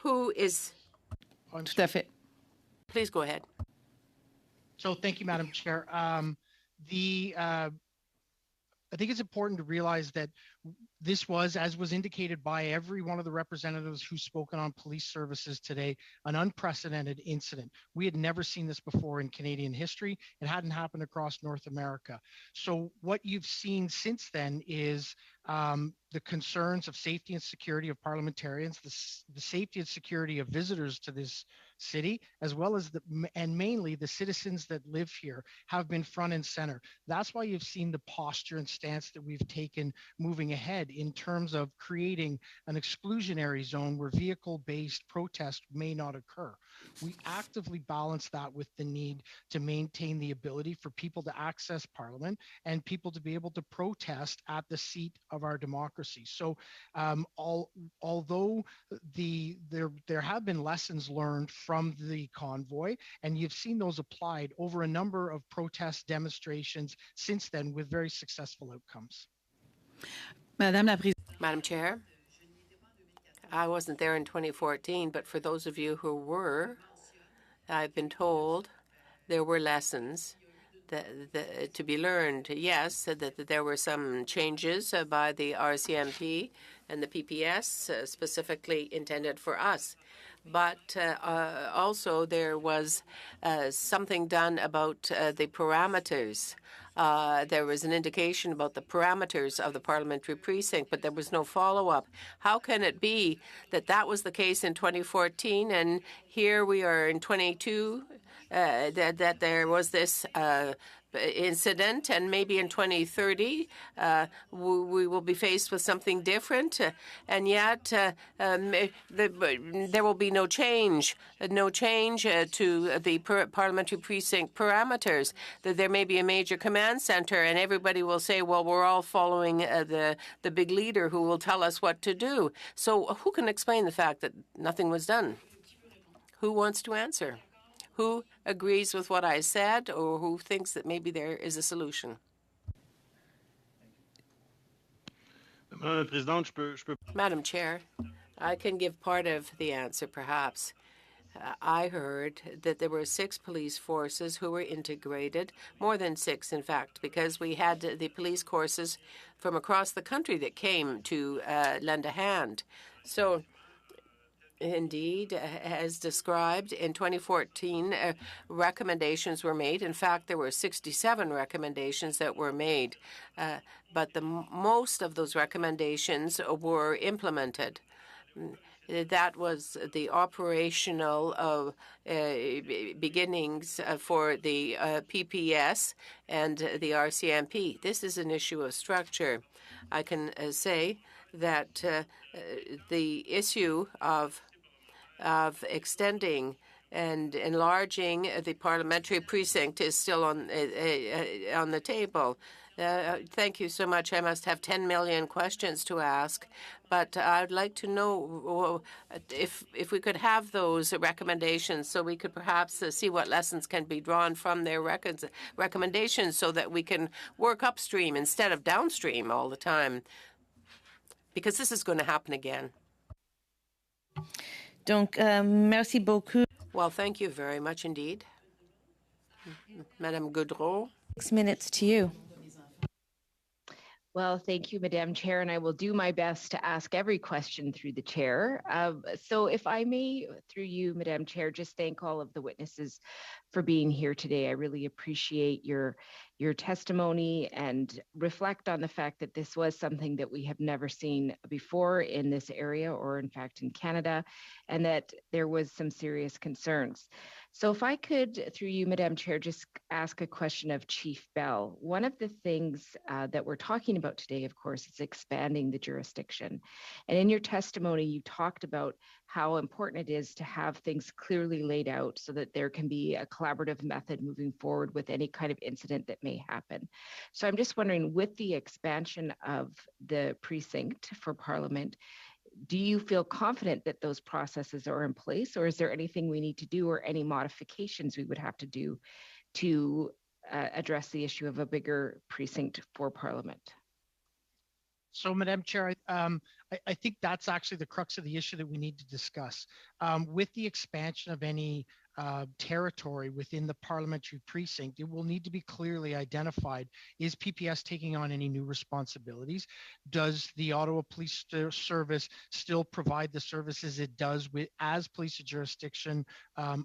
Who is... Tout à fait. Please go ahead. So thank you, Madam Chair. I think it's important to realize that this was, as was indicated by every one of the representatives who's spoken on police services today, an unprecedented incident. We had never seen this before in Canadian history. It hadn't happened across North America. So what you've seen since then is the concerns of safety and security of parliamentarians, the safety and security of visitors to this city, as well as and mainly the citizens that live here have been front and center. That's why you've seen the posture and stance that we've taken moving ahead in terms of creating an exclusionary zone where vehicle-based protest may not occur. We actively balance that with the need to maintain the ability for people to access Parliament and people to be able to protest at the seat of our democracy. So although there have been lessons learned from the convoy, and you've seen those applied over a number of protest demonstrations since then with very successful outcomes. Madam Chair, I wasn't there in 2014, but for those of you who were, I've been told there were lessons to be learned. Yes, that there were some changes by the RCMP and the PPS specifically intended for us. But also there was something done about the parameters. There was an indication about the parameters of the parliamentary precinct, but there was no follow-up. How can it be that that was the case in 2014 and here we are in 22, that there was this incident, and maybe in 2030 we will be faced with something different, and yet there will be no change to the parliamentary precinct parameters. That there may be a major command center, and everybody will say, well, we're all following the big leader who will tell us what to do. So who can explain the fact that nothing was done? Who wants to answer? Who agrees with what I said, or who thinks that maybe there is a solution? Madam Chair, I can give part of the answer, perhaps. I heard that there were 6 police forces who were integrated, more than 6, in fact, because we had the police courses from across the country that came to lend a hand. So, indeed, as described, in 2014, recommendations were made. In fact, there were 67 recommendations that were made, but most of those recommendations were implemented. That was the operational beginnings for the PPS and the RCMP. This is an issue of structure. I can say that the issue of extending and enlarging the parliamentary precinct is still on the table. Thank you so much. I must have 10 million questions to ask, but I'd like to know if we could have those recommendations so we could perhaps see what lessons can be drawn from their recommendations so that we can work upstream instead of downstream all the time, because this is going to happen again. Donc, merci beaucoup. Well, thank you very much indeed. Madame Gaudreau. 6 minutes to you. Well, thank you, Madam Chair, and I will do my best to ask every question through the chair. So if I may, through you, Madam Chair, just thank all of the witnesses for being here today. I really appreciate your testimony and reflect on the fact that this was something that we have never seen before in this area, or in fact in Canada, and that there was some serious concerns. So if I could, through you, Madam Chair, just ask a question of Chief Bell. One of the things that we're talking about today, of course, is expanding the jurisdiction. And in your testimony, you talked about how important it is to have things clearly laid out so that there can be a collaborative method moving forward with any kind of incident that may happen. So I'm just wondering, with the expansion of the precinct for Parliament, do you feel confident that those processes are in place, or is there anything we need to do or any modifications we would have to do to address the issue of a bigger precinct for Parliament? So, Madam Chair, I think that's actually the crux of the issue that we need to discuss. With the expansion of any territory within the parliamentary precinct, it will need to be clearly identified. Is PPS taking on any new responsibilities? Does the Ottawa Police Service still provide the services it does as police of jurisdiction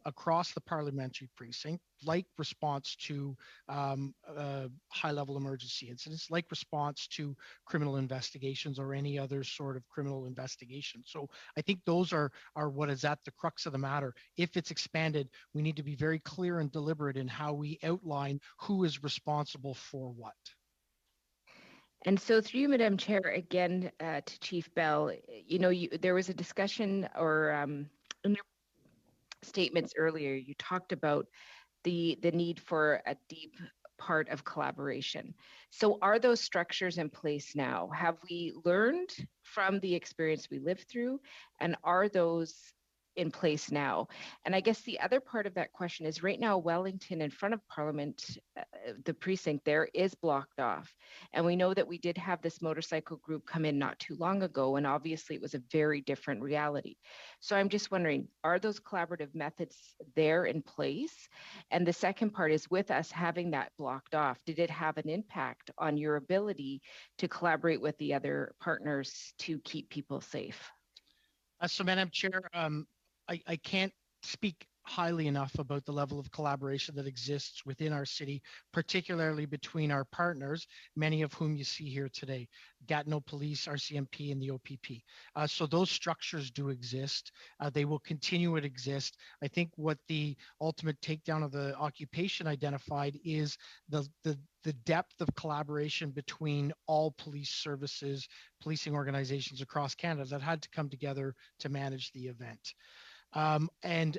across the parliamentary precinct, like response to high-level emergency incidents, like response to criminal investigations or any other sort of criminal investigation? So I think those are what is at the crux of the matter. If it's expanded, we need to be very clear and deliberate in how we outline who is responsible for what. And so through you, Madam Chair, again to Chief Bell, there was a discussion or in your statements earlier, you talked about the need for a deep part of collaboration. So are those structures in place now? Have we learned from the experience we lived through, and are those in place now? And I guess the other part of that question is right now, Wellington in front of Parliament, the precinct there is blocked off. And we know that we did have this motorcycle group come in not too long ago, and obviously it was a very different reality. So I'm just wondering, are those collaborative methods there in place? And the second part is, with us having that blocked off, did it have an impact on your ability to collaborate with the other partners to keep people safe? So Madam Chair, I can't speak highly enough about the level of collaboration that exists within our city, particularly between our partners, many of whom you see here today, Gatineau Police, RCMP, and the OPP. So those structures do exist. They will continue to exist. I think what the ultimate takedown of the occupation identified is the depth of collaboration between all police services, policing organizations across Canada that had to come together to manage the event. And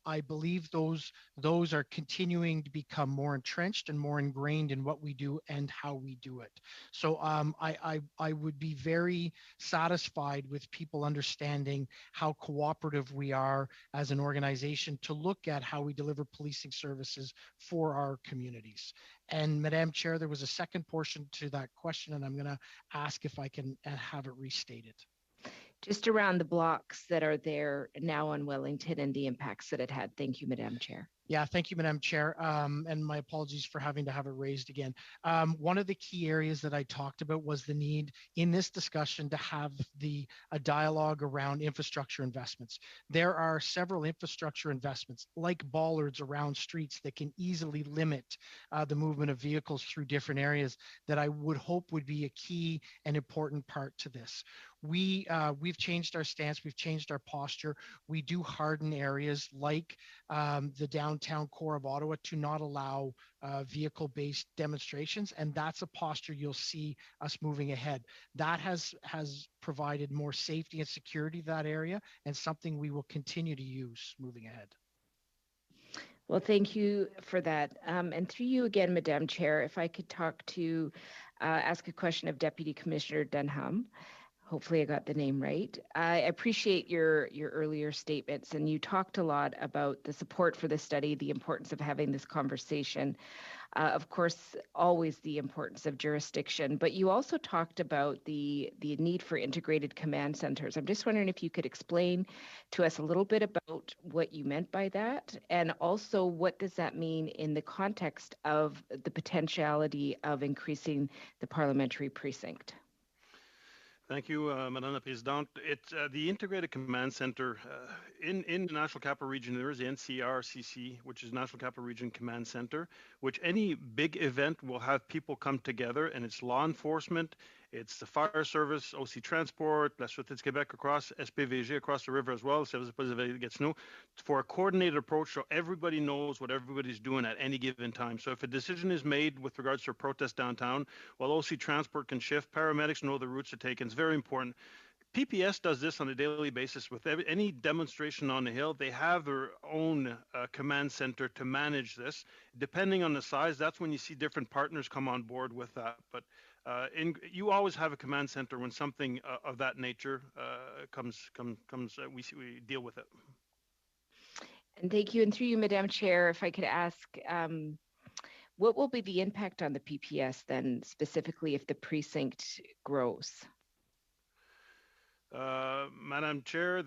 I believe those are continuing to become more entrenched and more ingrained in what we do and how we do it. So I would be very satisfied with people understanding how cooperative we are as an organization to look at how we deliver policing services for our communities. And Madam Chair, there was a second portion to that question, and I'm going to ask if I can have it restated. Just around the blocks that are there now on Wellington and the impacts that it had. Thank you, Madam Chair. Yeah, thank you, Madam Chair. And my apologies for having to have it raised again. One of the key areas that I talked about was the need in this discussion to have a dialogue around infrastructure investments. There are several infrastructure investments like bollards around streets that can easily limit the movement of vehicles through different areas that I would hope would be a key and important part to this. We've changed our stance. We've changed our posture. We do harden areas like the downtown core of Ottawa to not allow vehicle-based demonstrations, and that's a posture you'll see us moving ahead. That has provided more safety and security to that area, and something we will continue to use moving ahead. Well, thank you for that. And through you again, Madam Chair, if I could ask a question of Deputy Commissioner Dunham. Hopefully I got the name right. I appreciate your earlier statements, and you talked a lot about the support for the study, the importance of having this conversation. Of course, always the importance of jurisdiction, but you also talked about the need for integrated command centers. I'm just wondering if you could explain to us a little bit about what you meant by that, and also what does that mean in the context of the potentiality of increasing the parliamentary precinct? Thank you, Madame la Présidente. It's the Integrated Command Center in the National Capital Region. There is the NCRCC, which is National Capital Region Command Center, which any big event will have people come together, and it's law enforcement, it's the fire service, OC Transport, La Sûreté du Québec across, SPVG across the river as well, Service de Police de Gatineau, for a coordinated approach so everybody knows what everybody's doing at any given time. So if a decision is made with regards to a protest downtown, while OC Transport can shift, paramedics know the routes to take. It's very important. PPS does this on a daily basis with any demonstration on the Hill. They have their own command center to manage this. Depending on the size, that's when you see different partners come on board with that. But you always have a command center when something of that nature comes. We deal with it. And thank you. And through you, Madam Chair, if I could ask, what will be the impact on the PPS then, specifically if the precinct grows? Madam Chair,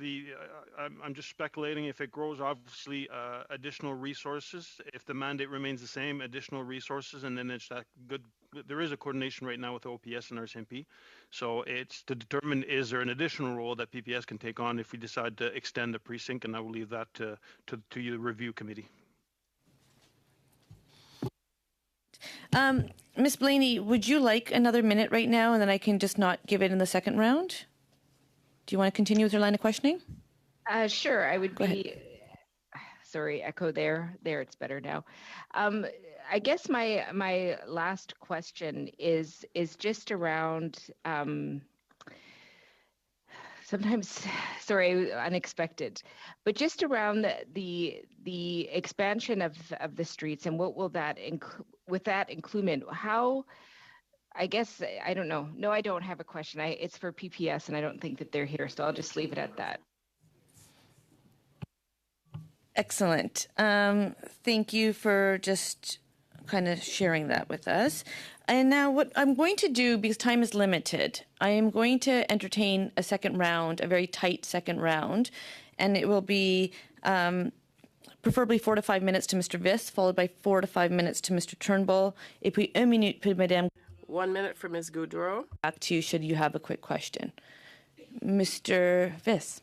I'm just speculating if it grows, obviously, additional resources. If the mandate remains the same, additional resources, and then it's that good. There is a coordination right now with OPS and RCMP. So it's to determine, is there an additional role that PPS can take on if we decide to extend the precinct, and I will leave that to your review committee. Ms. Blaney, would you like another minute right now, and then I can just not give it in the second round? Do you want to continue with your line of questioning? Sure, I would Go be. Sorry, echo there. There, it's better now. I guess my last question is just around. Sometimes, sorry, unexpected, but just around the expansion of the streets and what will that with that inclusion? How? I guess I don't know. No, I don't have a question. It's for PPS, and I don't think that they're here, so I'll just leave it at that. Excellent. Thank you for just kind of sharing that with us. And now what I'm going to do, because time is limited, I am going to entertain a second round, a very tight second round, and it will be preferably 4 to 5 minutes to Mr. Viss, followed by 4 to 5 minutes to Mr. Turnbull. Et puis 1 minute pour Madame. 1 minute for Ms. Goudreau. Back to you should you have a quick question. Mr. Viss.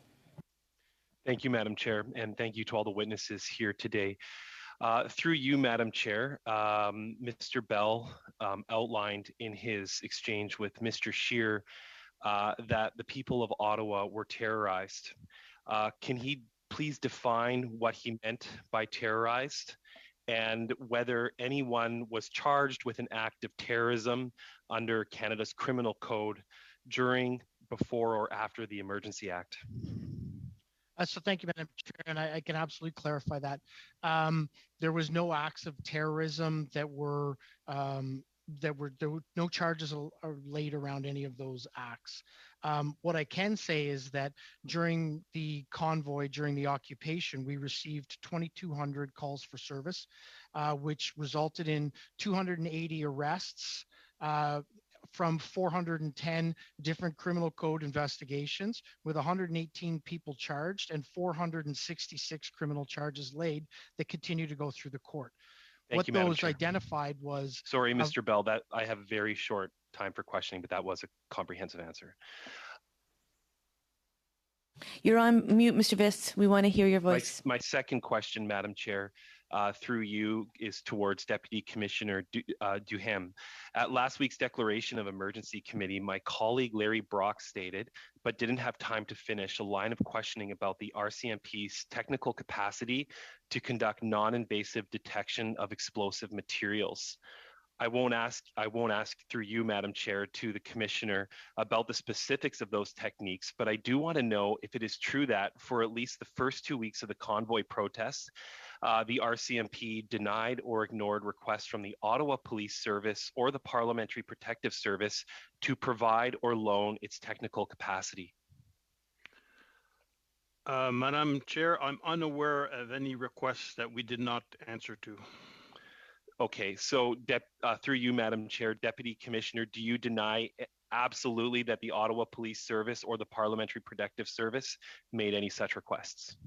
Thank you, Madam Chair, and thank you to all the witnesses here today. Through you, Madam Chair, Mr. Bell outlined in his exchange with Mr. Scheer that the people of Ottawa were terrorized. Can he please define what he meant by terrorized, and whether anyone was charged with an act of terrorism under Canada's Criminal Code during, before, or after the Emergency Act? So thank you, Madam Chair, and I can absolutely clarify that. There was no acts of terrorism there were no charges are laid around any of those acts. What I can say is that during the convoy, during the occupation, we received 2,200 calls for service, which resulted in 280 arrests, from 410 different criminal code investigations, with 118 people charged and 466 criminal charges laid that continue to go through the court. Thank you, Madam What those Chair. identified was... Sorry, Mr. Bell, that I have very short time for questioning, but that was a comprehensive answer. You're on mute, Mr. Viss. We want to hear your voice. My second question, Madam Chair, through you, is towards Deputy Commissioner Duhaime. At last week's declaration of emergency committee, my colleague Larry Brock stated, but didn't have time to finish, a line of questioning about the RCMP's technical capacity to conduct non-invasive detection of explosive materials. I won't ask through you, Madam Chair, to the Commissioner about the specifics of those techniques, but I do want to know if it is true that for at least the first 2 weeks of the convoy protests, the RCMP denied or ignored requests from the Ottawa Police Service or the Parliamentary Protective Service to provide or loan its technical capacity. Madam Chair, I'm unaware of any requests that we did not answer to. Okay, so through you, Madam Chair, Deputy Commissioner, do you deny absolutely that the Ottawa Police Service or the Parliamentary Protective Service made any such requests?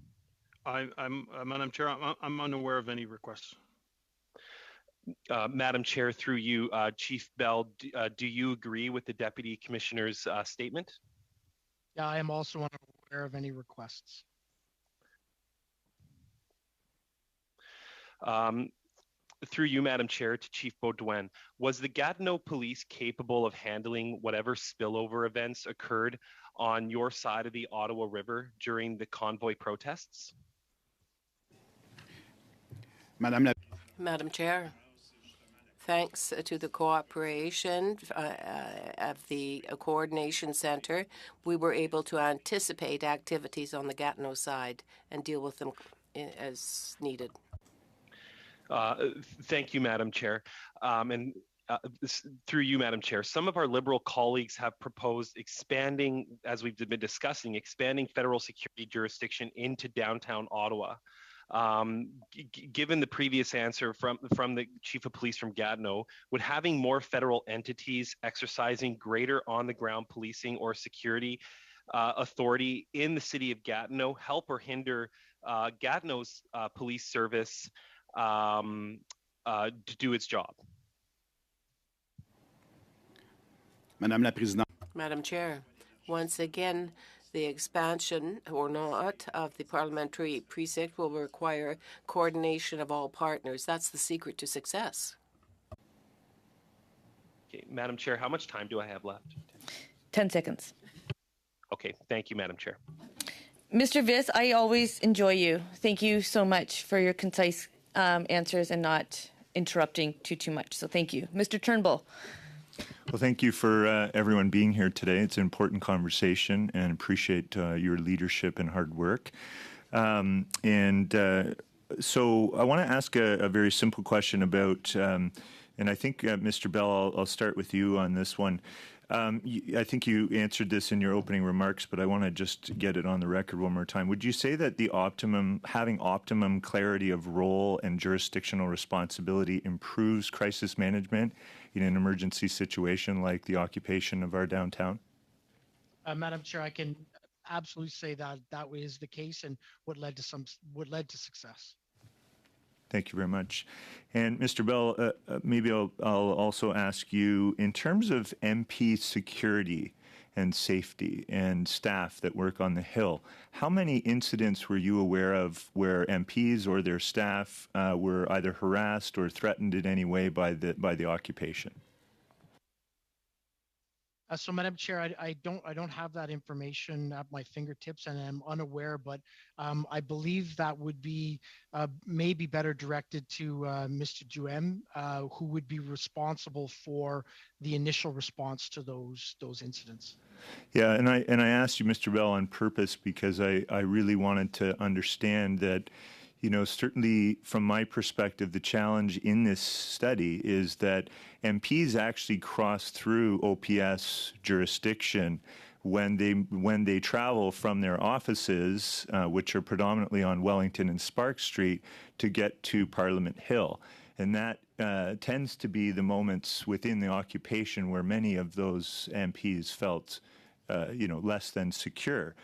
Madam Chair, I'm unaware of any requests. Madam Chair, through you, Chief Bell, do you agree with the Deputy Commissioner's statement? Yeah, I am also unaware of any requests. Through you, Madam Chair, to Chief Baudouin, was the Gatineau Police capable of handling whatever spillover events occurred on your side of the Ottawa River during the convoy protests? Madam Chair, thanks to the cooperation of the Coordination Centre, we were able to anticipate activities on the Gatineau side and deal with them as needed. Thank you, Madam Chair. Through you, Madam Chair, some of our Liberal colleagues have proposed expanding, as we've been discussing, expanding federal security jurisdiction into downtown Ottawa. Given the previous answer from the Chief of Police from Gatineau, would having more federal entities exercising greater on-the-ground policing or security authority in the city of Gatineau help or hinder Gatineau's police service to do its job? Madame la Présidente. Madam Chair, once again, the expansion or not of the parliamentary precinct will require coordination of all partners. That's the secret to success. Okay, Madam Chair, how much time do I have left? 10 seconds. Okay, thank you, Madam Chair. Mr. Viss, I always enjoy you. Thank you so much for your concise answers and not interrupting too much. So thank you. Mr. Turnbull. Well, thank you for everyone being here today. It's an important conversation and appreciate your leadership and hard work. So I want to ask a very simple question about, and I think, Mr. Bell, I'll start with you on this one. I think you answered this in your opening remarks, but I want to just get it on the record one more time. Would you say that having optimum clarity of role and jurisdictional responsibility improves crisis management in an emergency situation like the occupation of our downtown? Madam Chair, I can absolutely say that is the case and what led to success. Thank you very much. And Mr. Bell, maybe I'll also ask you, in terms of MP security and safety and staff that work on the Hill, how many incidents were you aware of where MPs or their staff were either harassed or threatened in any way by the occupation? So, Madam Chair, I don't have that information at my fingertips, and I'm unaware. But I believe that would be maybe better directed to Mr. Duhem, who would be responsible for the initial response to those incidents. Yeah, and I asked you, Mr. Bell, on purpose because I really wanted to understand that. You know, certainly from my perspective, the challenge in this study is that MPs actually cross through OPS jurisdiction when they travel from their offices, which are predominantly on Wellington and Sparks Street, to get to Parliament Hill. And that tends to be the moments within the occupation where many of those MPs felt, less than secure.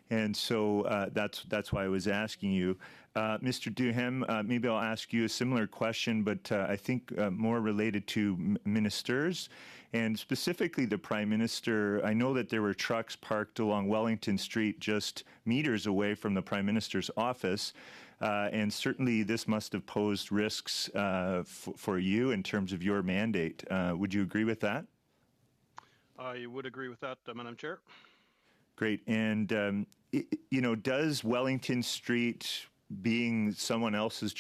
And so that's why I was asking you. Mr. Duhem, maybe I'll ask you a similar question, but I think more related to ministers, and specifically the Prime Minister. I know that there were trucks parked along Wellington Street just meters away from the Prime Minister's office, and certainly this must have posed risks for you in terms of your mandate. Would you agree with that? I would agree with that, Madam Chair. Great. And, does Wellington Street, being someone else's,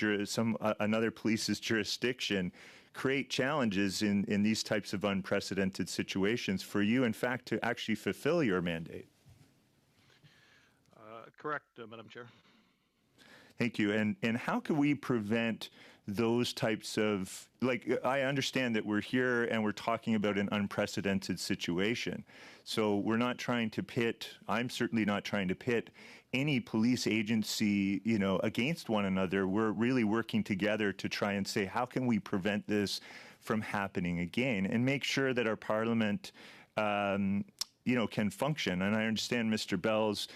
another police's jurisdiction, create challenges in these types of unprecedented situations for you, in fact, to actually fulfill your mandate? Correct, Madam Chair. Thank you. And how can we prevent those types of, I understand that we're here and we're talking about an unprecedented situation. So we're not trying to I'm certainly not trying to pit any police agency, against one another. We're really working together to try and say, how can we prevent this from happening again and make sure that our Parliament, can function? And I understand Mr. Bell's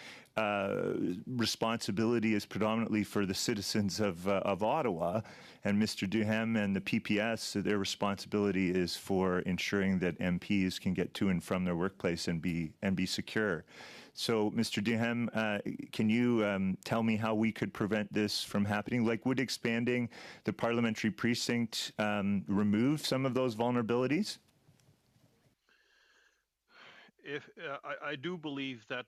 responsibility is predominantly for the citizens of Ottawa, and Mr. Duhem and the PPS, their responsibility is for ensuring that MPs can get to and from their workplace and be secure. So, Mr. Duhem, can you tell me how we could prevent this from happening? Would expanding the parliamentary precinct remove some of those vulnerabilities? I do believe that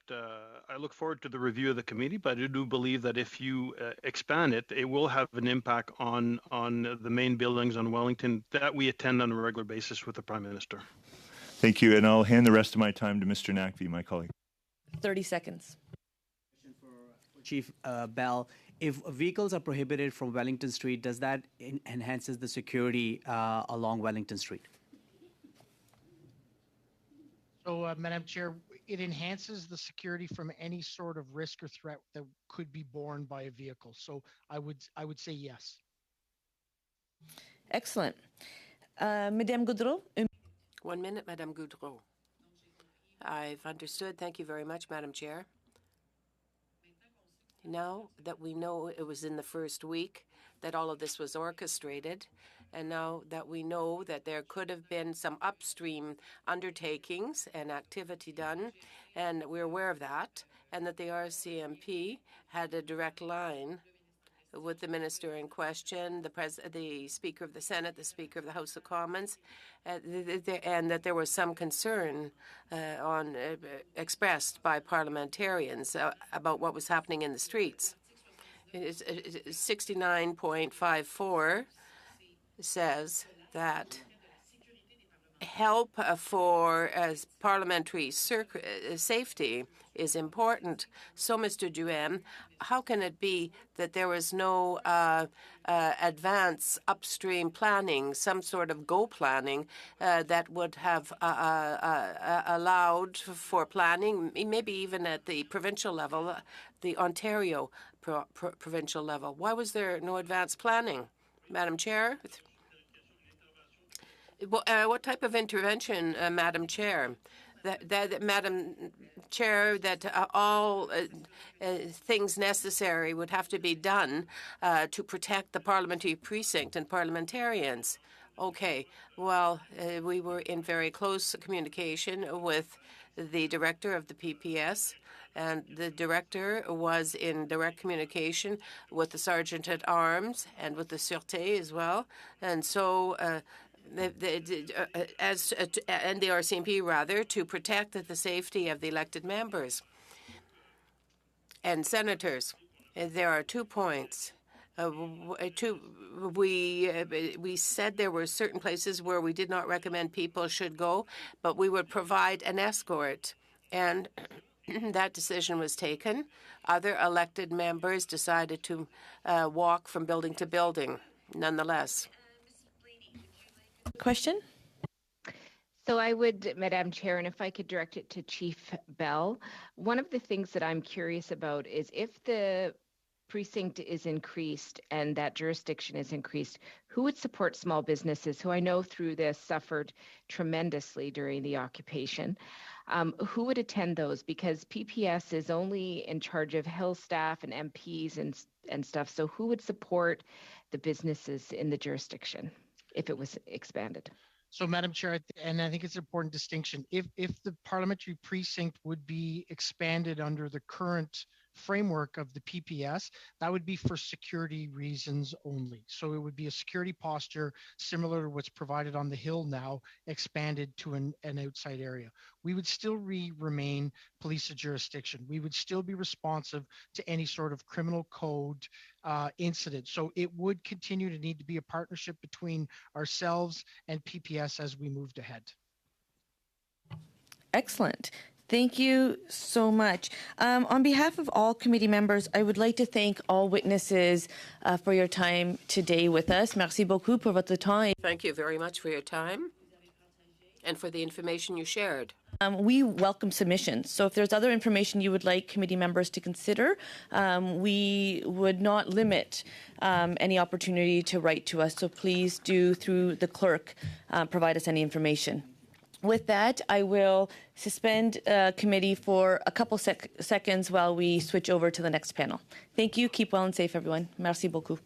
I look forward to the review of the committee, but I do believe that if you expand it, it will have an impact on the main buildings on Wellington that we attend on a regular basis with the Prime Minister. Thank you, and I'll hand the rest of my time to Mr. Naqvi, my colleague. 30 seconds. Chief Bell, if vehicles are prohibited from Wellington Street, does that enhances the security along Wellington Street? So, Madam Chair, it enhances the security from any sort of risk or threat that could be borne by a vehicle. So I would say yes. Excellent. Madame Gaudreau. 1 minute, Madame Gaudreau. I've understood. Thank you very much, Madam Chair. Now that we know it was in the first week that all of this was orchestrated, and now that we know that there could have been some upstream undertakings and activity done, and we're aware of that, and that the RCMP had a direct line with the minister in question, the Speaker of the Senate, the Speaker of the House of Commons, and that there was some concern expressed by parliamentarians about what was happening in the streets. 69.54 says that help for parliamentary safety is important. So, Mr. Duhem, how can it be that there was no advance upstream planning, some sort of go planning that would have allowed for planning, maybe even at the provincial level, the Ontario provincial level? Why was there no advance planning? Madam Chair? What type of intervention, Madam Chair? Madam Chair, that all things necessary would have to be done to protect the parliamentary precinct and parliamentarians. Okay, well, we were in very close communication with the director of the PPS, and the director was in direct communication with the Sergeant at Arms and with the Sûreté as well. And so and the RCMP, rather, to protect the safety of the elected members and senators. There are 2 points. We said there were certain places where we did not recommend people should go, but we would provide an escort. And that decision was taken. Other elected members decided to walk from building to building, nonetheless. Question? So I would, Madam Chair, and if I could direct it to Chief Bell, one of the things that I'm curious about is if the precinct is increased and that jurisdiction is increased, who would support small businesses who I know through this suffered tremendously during the occupation? Who would attend those? Because PPS is only in charge of Hill staff and MPs and stuff. So who would support the businesses in the jurisdiction if it was expanded? So, Madam Chair, and I think it's an important distinction, if the parliamentary precinct would be expanded under the current framework of the PPS, that would be for security reasons only. So it would be a security posture similar to what's provided on the Hill now, expanded to an outside area. We would still remain police of jurisdiction. We would still be responsive to any sort of criminal code incident. So it would continue to need to be a partnership between ourselves and PPS as we moved ahead. Excellent. Thank you so much. On behalf of all committee members, I would like to thank all witnesses for your time today with us. Merci beaucoup pour votre temps. Thank you very much for your time and for the information you shared. We welcome submissions. So if there's other information you would like committee members to consider, we would not limit any opportunity to write to us. So please do, through the clerk, provide us any information. With that, I will suspend committee for a couple seconds while we switch over to the next panel. Thank you. Keep well and safe, everyone. Merci beaucoup.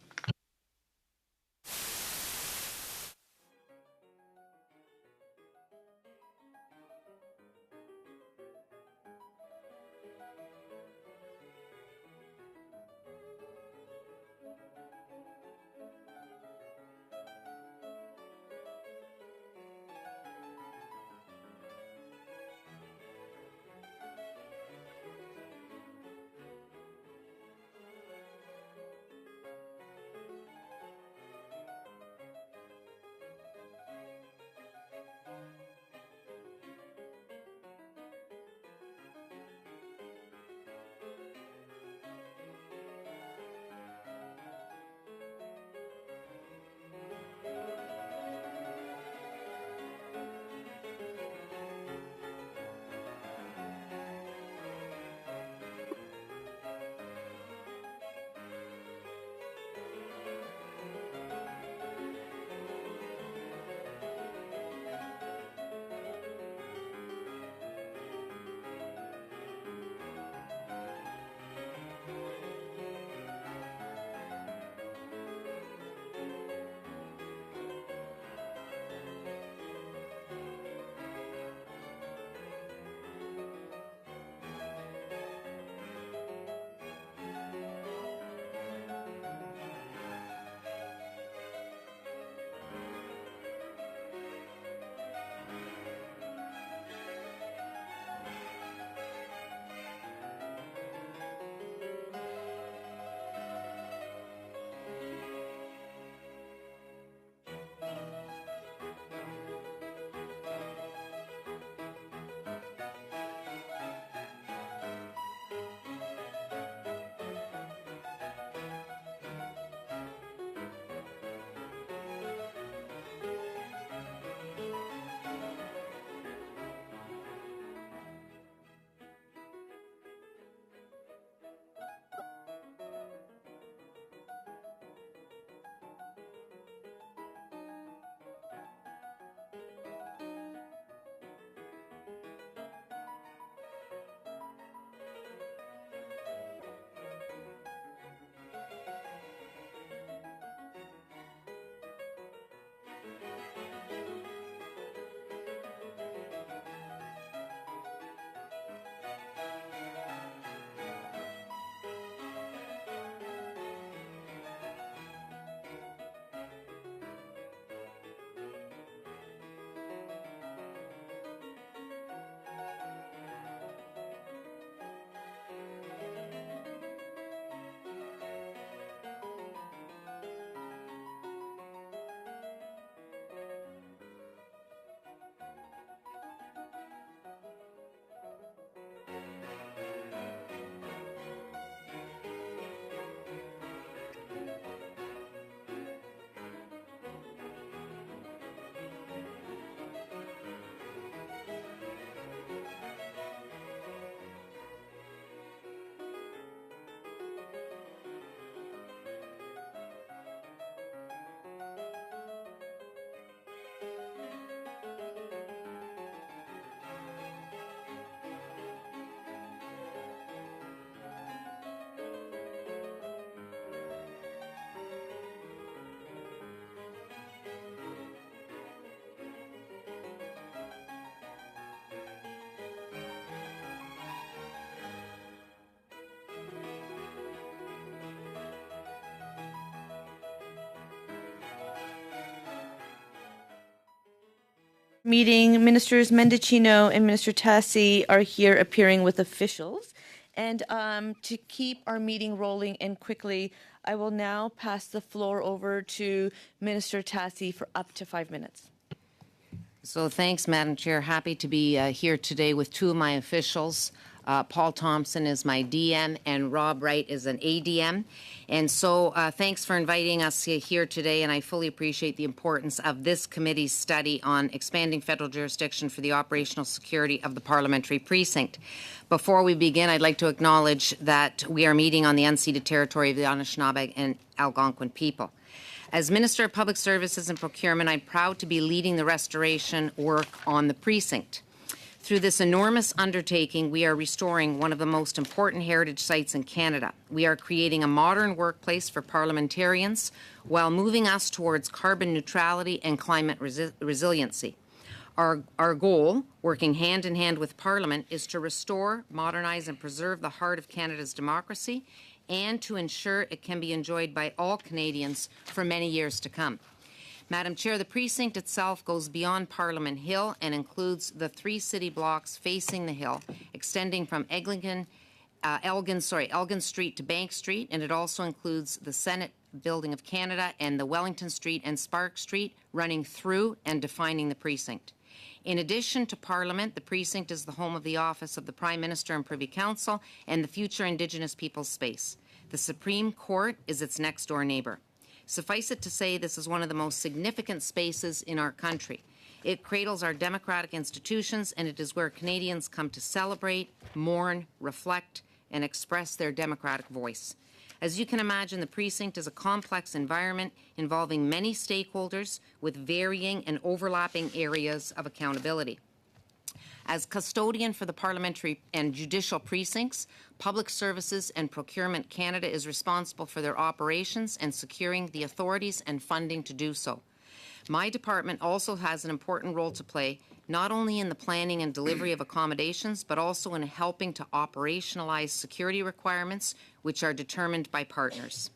meeting, Ministers Mendicino and Minister Tassi are here appearing with officials. And to keep our meeting rolling and quickly, I will now pass the floor over to Minister Tassi for up to 5 minutes. So thanks, Madam Chair. Happy to be here today with two of my officials. Paul Thompson is my DM and Rob Wright is an ADM. And so thanks for inviting us here today, and I fully appreciate the importance of this committee's study on expanding federal jurisdiction for the operational security of the parliamentary precinct. Before we begin, I'd like to acknowledge that we are meeting on the unceded territory of the Anishinaabe and Algonquin people. As Minister of Public Services and Procurement, I'm proud to be leading the restoration work on the precinct. Through this enormous undertaking, we are restoring one of the most important heritage sites in Canada. We are creating a modern workplace for parliamentarians while moving us towards carbon neutrality and climate resiliency. Our goal, working hand in hand with Parliament, is to restore, modernize, and preserve the heart of Canada's democracy and to ensure it can be enjoyed by all Canadians for many years to come. Madam Chair, the precinct itself goes beyond Parliament Hill and includes the 3 city blocks facing the hill, extending from Elgin Street to Bank Street, and it also includes the Senate Building of Canada and the Wellington Street and Spark Street running through and defining the precinct. In addition to Parliament, the precinct is the home of the office of the Prime Minister and Privy Council and the future Indigenous Peoples Space. The Supreme Court is its next-door neighbour. Suffice it to say, this is one of the most significant spaces in our country. It cradles our democratic institutions, and it is where Canadians come to celebrate, mourn, reflect, and express their democratic voice. As you can imagine, the precinct is a complex environment involving many stakeholders with varying and overlapping areas of accountability. As custodian for the parliamentary and judicial precincts, Public Services and Procurement Canada is responsible for their operations and securing the authorities and funding to do so. My department also has an important role to play, not only in the planning and delivery of accommodations, but also in helping to operationalize security requirements, which are determined by partners.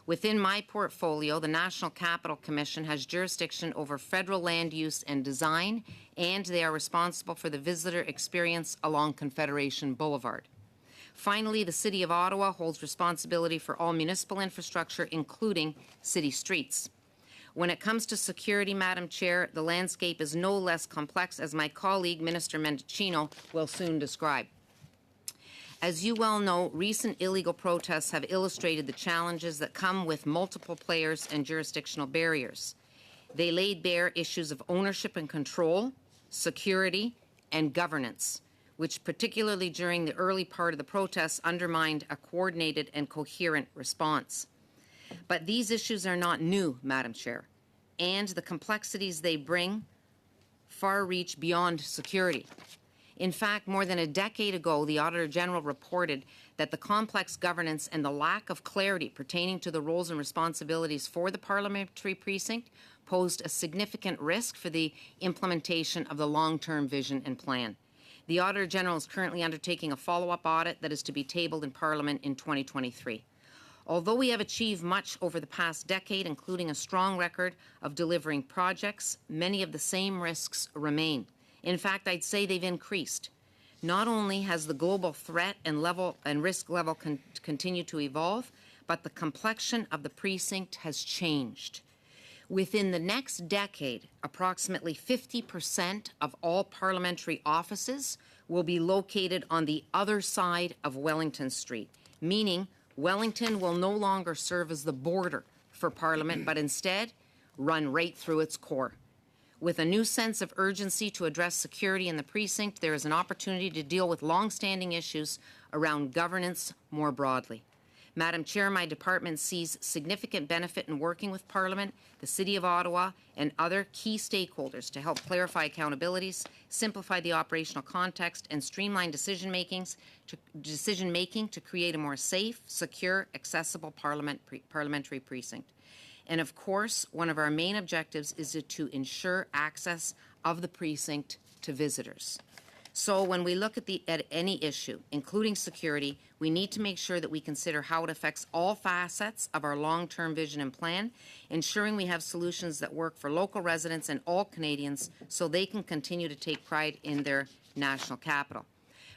Within my portfolio, the National Capital Commission has jurisdiction over federal land use and design, and they are responsible for the visitor experience along Confederation Boulevard. Finally, the City of Ottawa holds responsibility for all municipal infrastructure, including city streets. When it comes to security, Madam Chair, the landscape is no less complex, as my colleague, Minister Mendicino, will soon describe. As you well know, recent illegal protests have illustrated the challenges that come with multiple players and jurisdictional barriers. They laid bare issues of ownership and control, security, and governance, which particularly during the early part of the protests undermined a coordinated and coherent response. But these issues are not new, Madam Chair, and the complexities they bring far reach beyond security. In fact, more than a decade ago, the Auditor General reported that the complex governance and the lack of clarity pertaining to the roles and responsibilities for the parliamentary precinct posed a significant risk for the implementation of the long-term vision and plan. The Auditor General is currently undertaking a follow-up audit that is to be tabled in Parliament in 2023. Although we have achieved much over the past decade, including a strong record of delivering projects, many of the same risks remain. In fact, I'd say they've increased. Not only has the global threat and risk level continued to evolve, but the complexion of the precinct has changed. Within the next decade, approximately 50% of all parliamentary offices will be located on the other side of Wellington Street, meaning Wellington will no longer serve as the border for Parliament, but instead run right through its core. With a new sense of urgency to address security in the precinct, there is an opportunity to deal with long-standing issues around governance more broadly. Madam Chair, my department sees significant benefit in working with Parliament, the City of Ottawa, and other key stakeholders to help clarify accountabilities, simplify the operational context, and streamline decision-making to create a more safe, secure, accessible parliamentary precinct. And of course, one of our main objectives is to ensure access of the precinct to visitors. So when we look at any issue, including security, we need to make sure that we consider how it affects all facets of our long-term vision and plan, ensuring we have solutions that work for local residents and all Canadians so they can continue to take pride in their national capital.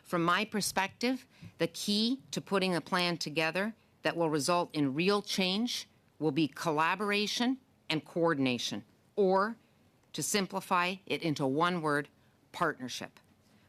From my perspective, the key to putting a plan together that will result in real change will be collaboration and coordination, or to simplify it into one word, partnership.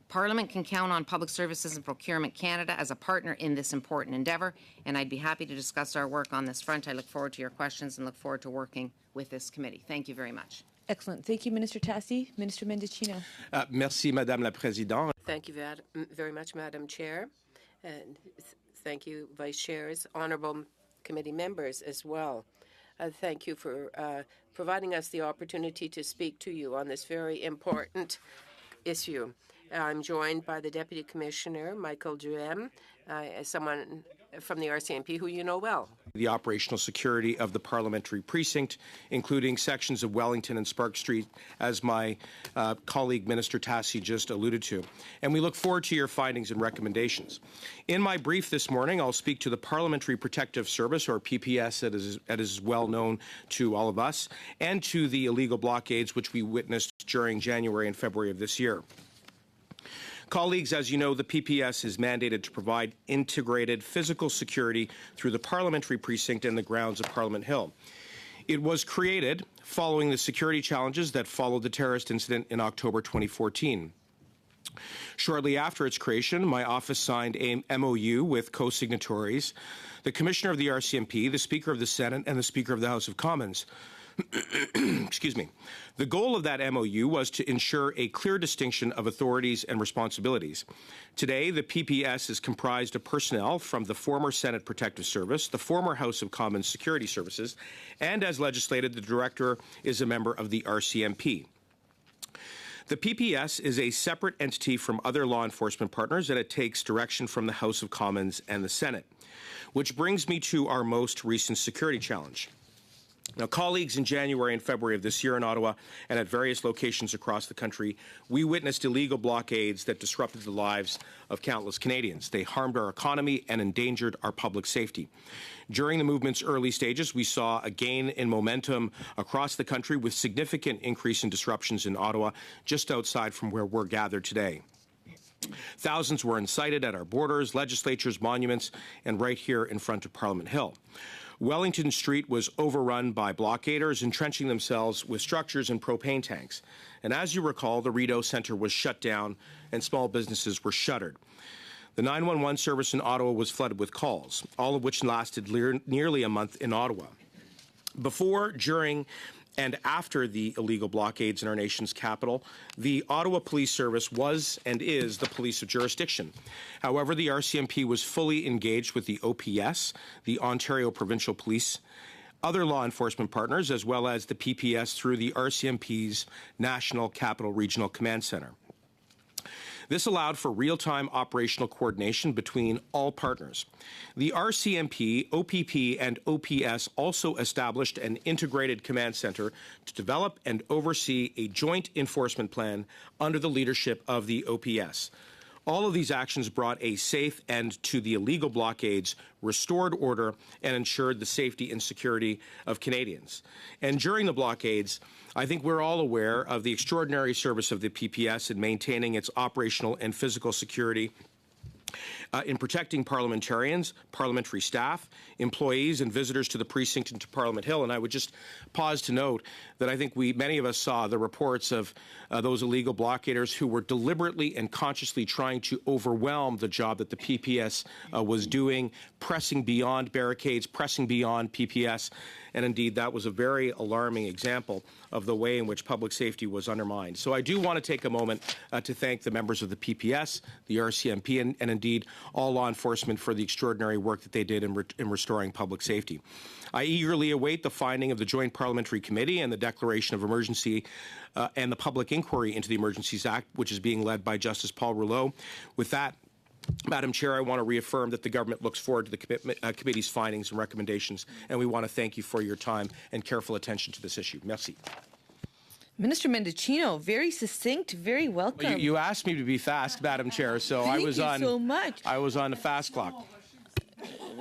Parliament can count on Public Services and Procurement Canada as a partner in this important endeavour, and I'd be happy to discuss our work on this front. I look forward to your questions and look forward to working with this committee. Thank you very much. Excellent. Thank you, Minister Tassi. Minister Mendicino. Merci, Madame la Présidente. Thank you very much, Madam Chair, and thank you, Vice Chairs, honourable committee members as well. Thank you for providing us the opportunity to speak to you on this very important issue. I'm joined by the Deputy Commissioner, Michael Duhem, someone from the RCMP who you know well. The operational security of the parliamentary precinct, including sections of Wellington and Spark Street, as my colleague Minister Tassi just alluded to. And we look forward to your findings and recommendations. In my brief this morning, I'll speak to the Parliamentary Protective Service, or PPS, that is well known to all of us, and to the illegal blockades which we witnessed during January and February of this year. Colleagues, as you know, the PPS is mandated to provide integrated physical security through the parliamentary precinct and the grounds of Parliament Hill. It was created following the security challenges that followed the terrorist incident in October 2014. Shortly after its creation, my office signed a MOU with co-signatories, the Commissioner of the RCMP, the Speaker of the Senate, and the Speaker of the House of Commons. Excuse me. The goal of that MOU was to ensure a clear distinction of authorities and responsibilities. Today, the PPS is comprised of personnel from the former Senate Protective Service, the former House of Commons Security Services, and as legislated, the Director is a member of the RCMP. The PPS is a separate entity from other law enforcement partners, and it takes direction from the House of Commons and the Senate. Which brings me to our most recent security challenge. Now, colleagues, in January and February of this year in Ottawa and at various locations across the country, we witnessed illegal blockades that disrupted the lives of countless Canadians. They harmed our economy and endangered our public safety. During the movement's early stages, we saw a gain in momentum across the country with significant increase in disruptions in Ottawa, just outside from where we're gathered today. Thousands were incited at our borders, legislatures, monuments, and right here in front of Parliament Hill. Wellington Street was overrun by blockaders entrenching themselves with structures and propane tanks. And as you recall, the Rideau Centre was shut down and small businesses were shuttered. The 911 service in Ottawa was flooded with calls, all of which lasted nearly a month in Ottawa. Before, during, and after the illegal blockades in our nation's capital, the Ottawa Police Service was and is the police of jurisdiction. However, the RCMP was fully engaged with the OPS, the Ontario Provincial Police, other law enforcement partners, as well as the PPS through the RCMP's National Capital Regional Command Centre. This allowed for real-time operational coordination between all partners. The RCMP, OPP, and OPS also established an integrated command center to develop and oversee a joint enforcement plan under the leadership of the OPS. All of these actions brought a safe end to the illegal blockades, restored order, and ensured the safety and security of Canadians. And during the blockades, I think we're all aware of the extraordinary service of the PPS in maintaining its operational and physical security in protecting parliamentarians, parliamentary staff, employees, and visitors to the precinct and to Parliament Hill. And I would just pause to note that I think many of us saw the reports of those illegal blockaders who were deliberately and consciously trying to overwhelm the job that the PPS was doing, pressing beyond barricades, pressing beyond PPS. And indeed, that was a very alarming example of the way in which public safety was undermined. So I do want to take a moment to thank the members of the PPS, the RCMP, and indeed all law enforcement for the extraordinary work that they did in restoring public safety. I eagerly await the finding of the Joint Parliamentary Committee and the declaration of emergency and the public inquiry into the Emergencies Act, which is being led by Justice Paul Rouleau. With that, Madam Chair, I want to reaffirm that the government looks forward to the committee's findings and recommendations, and we want to thank you for your time and careful attention to this issue. Merci. Minister Mendicino, very succinct, very welcome. Well, you asked me to be fast, Madam Chair, so Thank you so much. I was on the fast clock.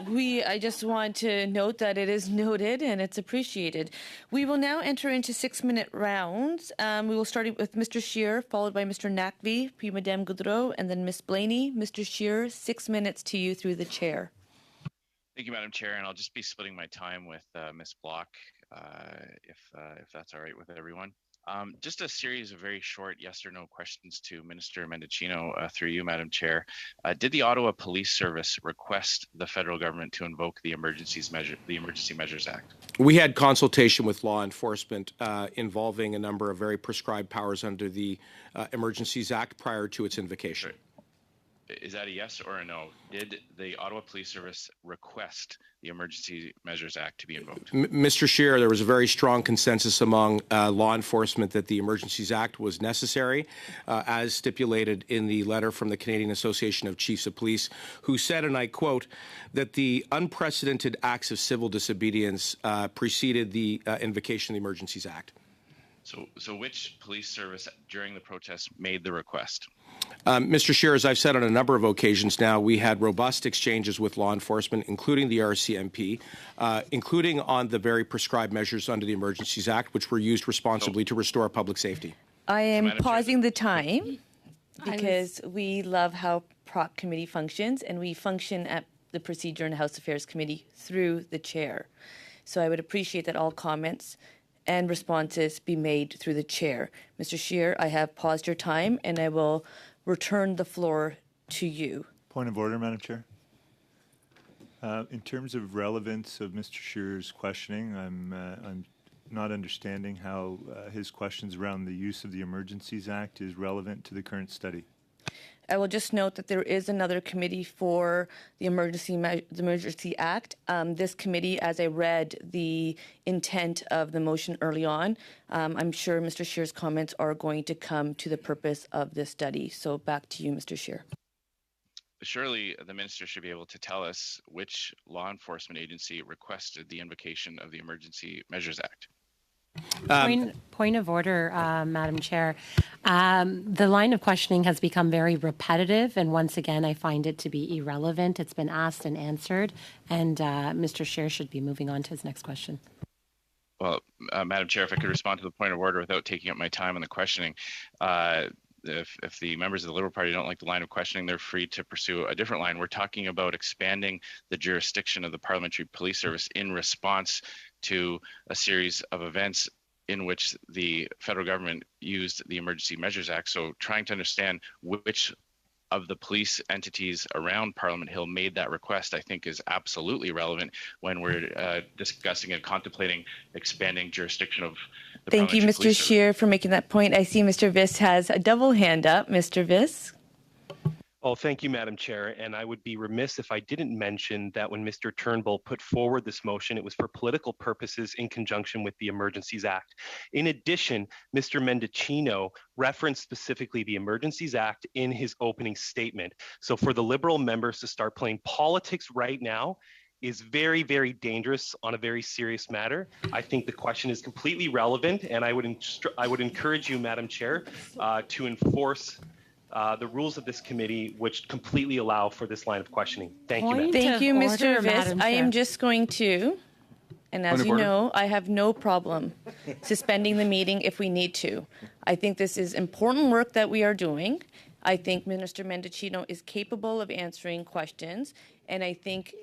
I just want to note that it is noted and it's appreciated. We will now enter into 6-minute rounds. We will start with Mr. Scheer, followed by Mr. Naqvi, puis Madame Goudreau, and then Ms. Blaney. Mr. Scheer, 6 minutes to you through the chair. Thank you, Madam Chair, and I'll just be splitting my time with Ms. Block, if that's all right with everyone. Just a series of very short yes or no questions to Minister Mendicino through you, Madam Chair. Did the Ottawa Police Service request the federal government to invoke the Emergency Measures Act? We had consultation with law enforcement involving a number of very prescribed powers under the Emergencies Act prior to its invocation. Right. Is that a yes or a no? Did the Ottawa Police Service request the Emergency Measures Act to be invoked? Mr. Scheer, there was a very strong consensus among law enforcement that the Emergencies Act was necessary, as stipulated in the letter from the Canadian Association of Chiefs of Police, who said, and I quote, that the unprecedented acts of civil disobedience preceded the invocation of the Emergencies Act. So which police service during the protest made the request? Mr. Scheer, as I've said on a number of occasions now, we had robust exchanges with law enforcement, including the RCMP, including on the very prescribed measures under the Emergencies Act, which were used responsibly to restore public safety. I am pausing the time because we love how PROC committee functions, and we function at the Procedure and House Affairs Committee through the chair. So I would appreciate that all comments and responses be made through the chair. Mr. Scheer, I have paused your time, and I will return the floor to you. Point of order, Madam Chair. In terms of relevance of Mr. Scheer's questioning, I'm not understanding how his questions around the use of the Emergencies Act is relevant to the current study. I will just note that there is another committee for the Emergency Act. This committee, as I read the intent of the motion early on, I'm sure Mr. Scheer's comments are going to come to the purpose of this study. So back to you, Mr. Scheer. Surely the minister should be able to tell us which law enforcement agency requested the invocation of the Emergency Measures Act. Point of order, Madam Chair. The line of questioning has become very repetitive, and once again, I find it to be irrelevant. It's been asked and answered, and Mr. Scheer should be moving on to his next question. Well, Madam Chair, if I could respond to the point of order without taking up my time on the questioning. If the members of the Liberal Party don't like the line of questioning, they're free to pursue a different line. We're talking about expanding the jurisdiction of the Parliamentary Police Service in response to a series of events in which the federal government used the Emergency Measures Act. So trying to understand which of the police entities around Parliament Hill made that request, I think is absolutely relevant when we're discussing and contemplating expanding jurisdiction of the Thank you, Mr. Scheer, for making that point. I see Mr. Viss has a double hand up. Mr. Viss. Oh, thank you, Madam Chair. And I would be remiss if I didn't mention that when Mr. Turnbull put forward this motion, it was for political purposes in conjunction with the Emergencies Act. In addition, Mr. Mendicino referenced specifically the Emergencies Act in his opening statement. So for the Liberal members to start playing politics right now is very, very dangerous on a very serious matter. I think the question is completely relevant, and I would encourage you, Madam Chair, to enforce the rules of this committee, which completely allow for this line of questioning. Thank you, Madam. Thank you, Mr. Viss. I am just going to, and as you know, I have no problem suspending the meeting if we need to. I think this is important work that we are doing. I think Minister Mendicino is capable of answering questions, and I think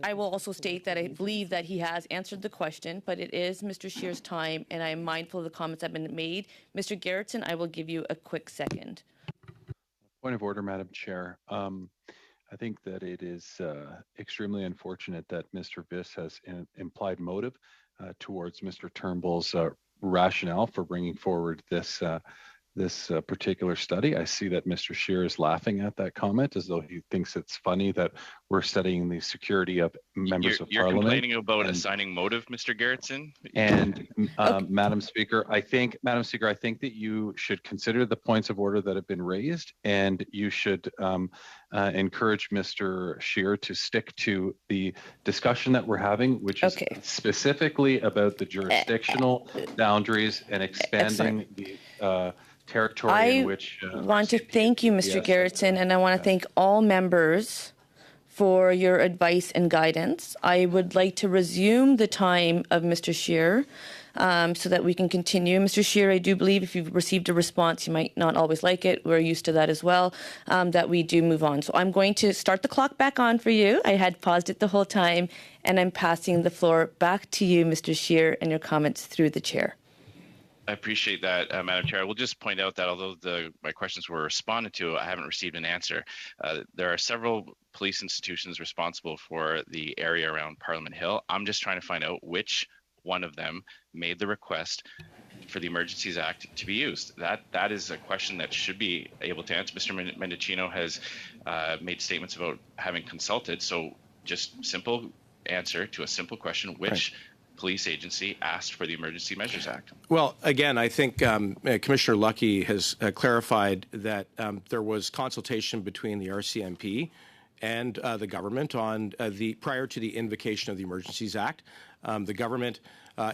I will also state that I believe that he has answered the question, but it is Mr. Scheer's time, and I am mindful of the comments that have been made. Mr. Gerritsen, I will give you a quick second. Point of order, Madam Chair. I think that it is extremely unfortunate that Mr. Viss has an implied motive towards Mr. Turnbull's rationale for bringing forward this this particular study. I see that Mr. Scheer is laughing at that comment as though he thinks it's funny that we're studying the security of members of You're Parliament. complaining about assigning motive, Mr. Gerritsen? And Madam Speaker, I think that you should consider the points of order that have been raised, and you should encourage Mr. Scheer to stick to the discussion that we're having, which is specifically about the jurisdictional boundaries and expanding the territory in which. I want to thank you, Mr. Gerritsen, and I want to thank all members for your advice and guidance. I would like to resume the time of Mr. Scheer so that we can continue. Mr. Scheer, I do believe if you've received a response, you might not always like it. We're used to that as well, that we do move on. So I'm going to start the clock back on for you. I had paused it the whole time, and I'm passing the floor back to you, Mr. Scheer, and your comments through the chair. I appreciate that, Madam Chair. I will just point out that although my questions were responded to, I haven't received an answer. There are several police institutions responsible for the area around Parliament Hill. I'm just trying to find out which one of them made the request for the Emergencies Act to be used. That is a question that should be able to answer. Mr. Mendicino has made statements about having consulted. So just simple answer to a simple question, which police agency asked for the Emergency Measures Act? Well, again, I think Commissioner Lucky has clarified that there was consultation between the RCMP and the government on prior to the invocation of the Emergencies Act. The government,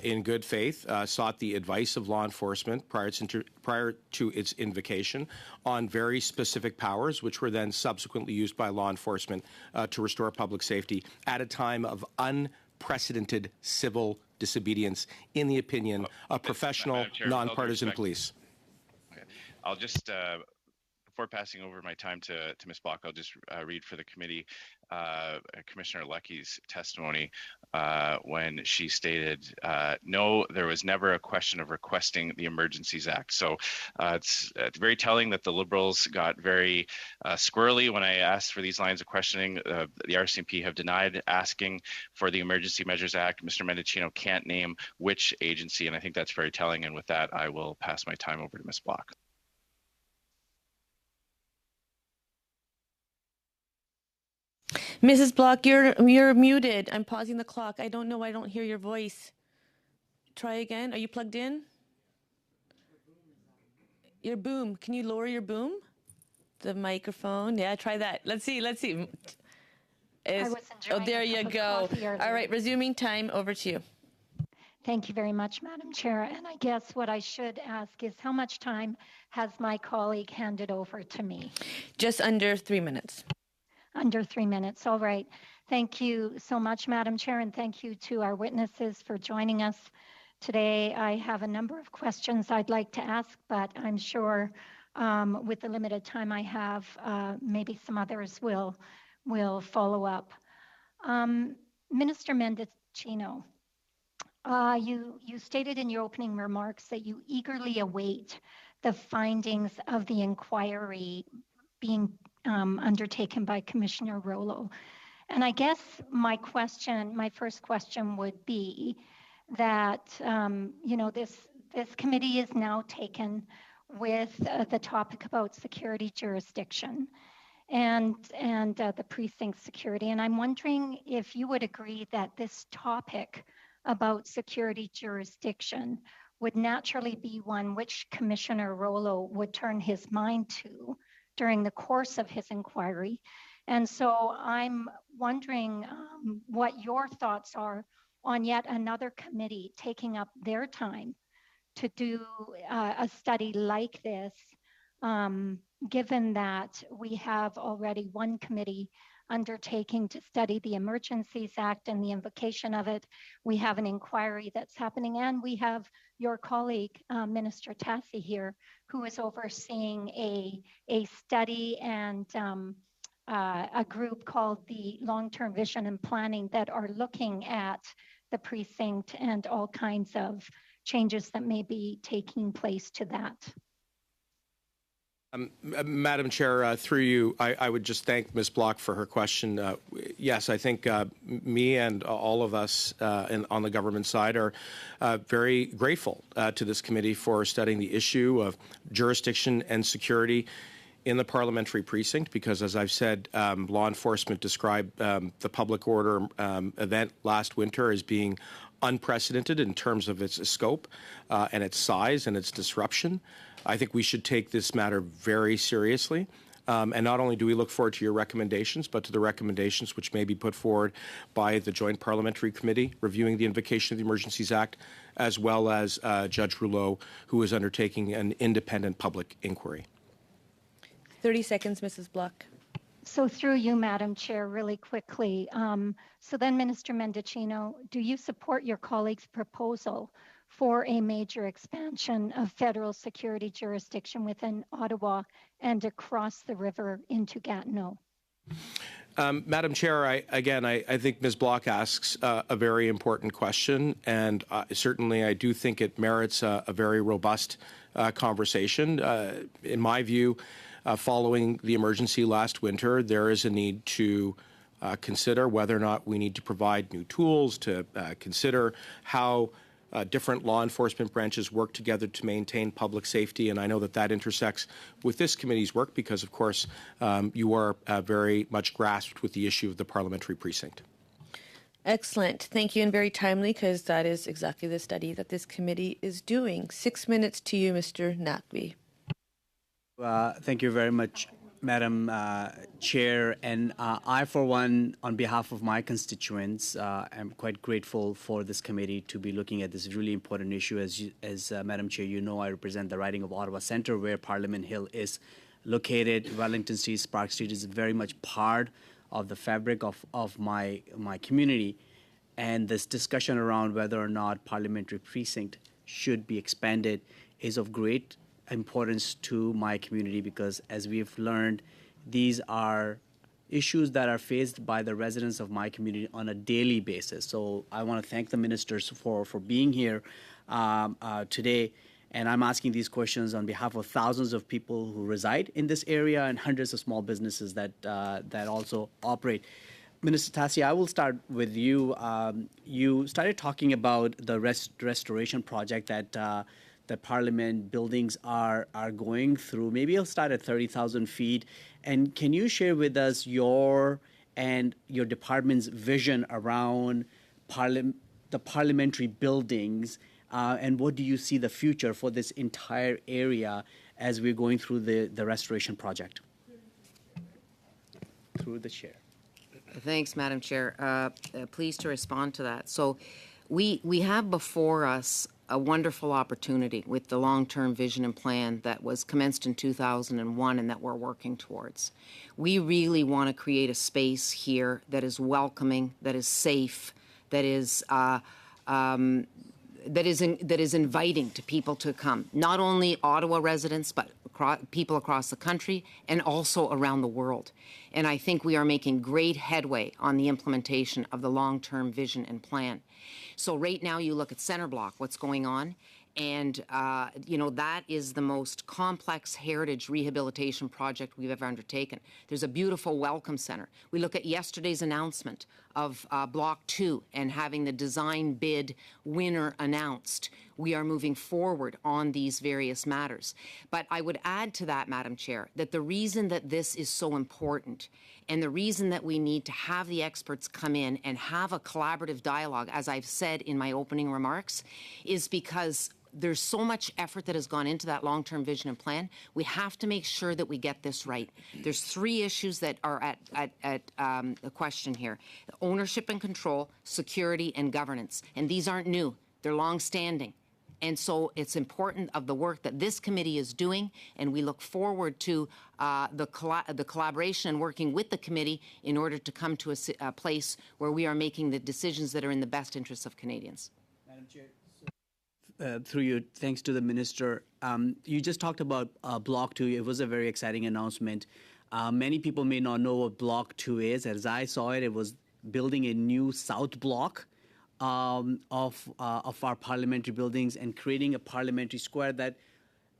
in good faith, sought the advice of law enforcement prior to its invocation on very specific powers, which were then subsequently used by law enforcement to restore public safety at a time of unprecedented civil disobedience, in the opinion of professional, nonpartisan police. Okay. I'll just, before passing over my time to Ms. Block, I'll just read for the committee Commissioner Lucky's testimony when she stated, no, there was never a question of requesting the Emergencies Act. So it's very telling that the Liberals got very squirrely when I asked for these lines of questioning. The RCMP have denied asking for the Emergency Measures Act. Mr. Mendicino can't name which agency, and I think that's very telling. And with that, I will pass my time over to Ms. Block. Mrs. Block, you're muted. I'm pausing the clock. I don't know why I don't hear your voice. Try again. Are you plugged in? Your boom. Can you lower your boom? The microphone. Yeah, try that. Let's see. There you go. All right, resuming time. Over to you. Thank you very much, Madam Chair. And I guess what I should ask is how much time has my colleague handed over to me? Just under 3 minutes. Under 3 minutes. All right. Thank you so much, Madam Chair, and thank you to our witnesses for joining us today. I have a number of questions I'd like to ask, but I'm sure with the limited time I have, maybe some others will follow up. Minister Mendicino, you stated in your opening remarks that you eagerly await the findings of the inquiry being undertaken by Commissioner Rollo. And I guess my first question would be that, this committee is now taken with the topic about security jurisdiction and the precinct security. And I'm wondering if you would agree that this topic about security jurisdiction would naturally be one which Commissioner Rollo would turn his mind to during the course of his inquiry. And so I'm wondering what your thoughts are on yet another committee taking up their time to do a study like this, given that we have already one committee undertaking to study the Emergencies Act and the invocation of it. We have an inquiry that's happening, and we have your colleague, Minister Tassi here, who is overseeing a study and a group called the Long-Term Vision and Planning that are looking at the precinct and all kinds of changes that may be taking place to that. Madam Chair, through you, I would just thank Ms. Block for her question. Yes, I think me and all of us on the government side are very grateful to this committee for studying the issue of jurisdiction and security in the parliamentary precinct, because, as I've said, law enforcement described the public order event last winter as being unprecedented in terms of its scope and its size and its disruption. I think we should take this matter very seriously. And not only do we look forward to your recommendations, but to the recommendations which may be put forward by the Joint Parliamentary Committee reviewing the invocation of the Emergencies Act, as well as Judge Rouleau, who is undertaking an independent public inquiry. 30 seconds, Mrs. Block. So through you, Madam Chair, really quickly. So then, Minister Mendicino, do you support your colleague's proposal for a major expansion of federal security jurisdiction within Ottawa and across the river into Gatineau? Madam Chair, I think Ms. Block asks a very important question, and certainly I do think it merits a very robust conversation. In my view, following the emergency last winter, there is a need to consider whether or not we need to provide new tools, to consider how different law enforcement branches work together to maintain public safety. And I know that intersects with this committee's work because, of course, you are very much grasped with the issue of the parliamentary precinct. Excellent. Thank you, and very timely, because that is exactly the study that this committee is doing. 6 minutes to you, Mr. Naqvi. Thank you very much, Madam Chair. And I, for one, on behalf of my constituents, am quite grateful for this committee to be looking at this really important issue. As Madam Chair, you know, I represent the riding of Ottawa Centre, where Parliament Hill is located. Wellington Street, Spark Street is very much part of the fabric of my community. And this discussion around whether or not parliamentary precinct should be expanded is of great importance to my community, because as we've learned, these are issues that are faced by the residents of my community on a daily basis. So I want to thank the ministers for being here today. And I'm asking these questions on behalf of thousands of people who reside in this area and hundreds of small businesses that also operate. Minister Tassi, I will start with you. You started talking about the restoration project that the Parliament buildings are going through. Maybe I'll start at 30,000 feet. And can you share with us your and your department's vision around the parliamentary buildings, and what do you see the future for this entire area as we're going through the restoration project? Through the chair. Thanks, Madam Chair. Pleased to respond to that. So we have before us a wonderful opportunity with the long-term vision and plan that was commenced in 2001 and that we're working towards. We really want to create a space here that is welcoming, that is safe, that is inviting to people to come. Not only Ottawa residents, but people across the country and also around the world. And I think we are making great headway on the implementation of the long-term vision and plan. So right now you look at Centre Block, what's going on, and that is the most complex heritage rehabilitation project we've ever undertaken. There's a beautiful welcome center. We look at yesterday's announcement of Block 2 and having the design bid winner announced. We are moving forward on these various matters. But I would add to that, Madam Chair, that the reason that this is so important and the reason that we need to have the experts come in and have a collaborative dialogue, as I've said in my opening remarks, is because there's so much effort that has gone into that long-term vision and plan. We have to make sure that we get this right. There's 3 issues that are at the question here: ownership and control, security, and governance. And these aren't new. They're long-standing. And so it's important of the work that this committee is doing, and we look forward to the collaboration and working with the committee in order to come to a place where we are making the decisions that are in the best interests of Canadians. Madam Chair, through you, thanks to the minister. You just talked about Block 2. It was a very exciting announcement. Many people may not know what Block 2 is. As I saw it, it was building a new South Block of our parliamentary buildings and creating a parliamentary square that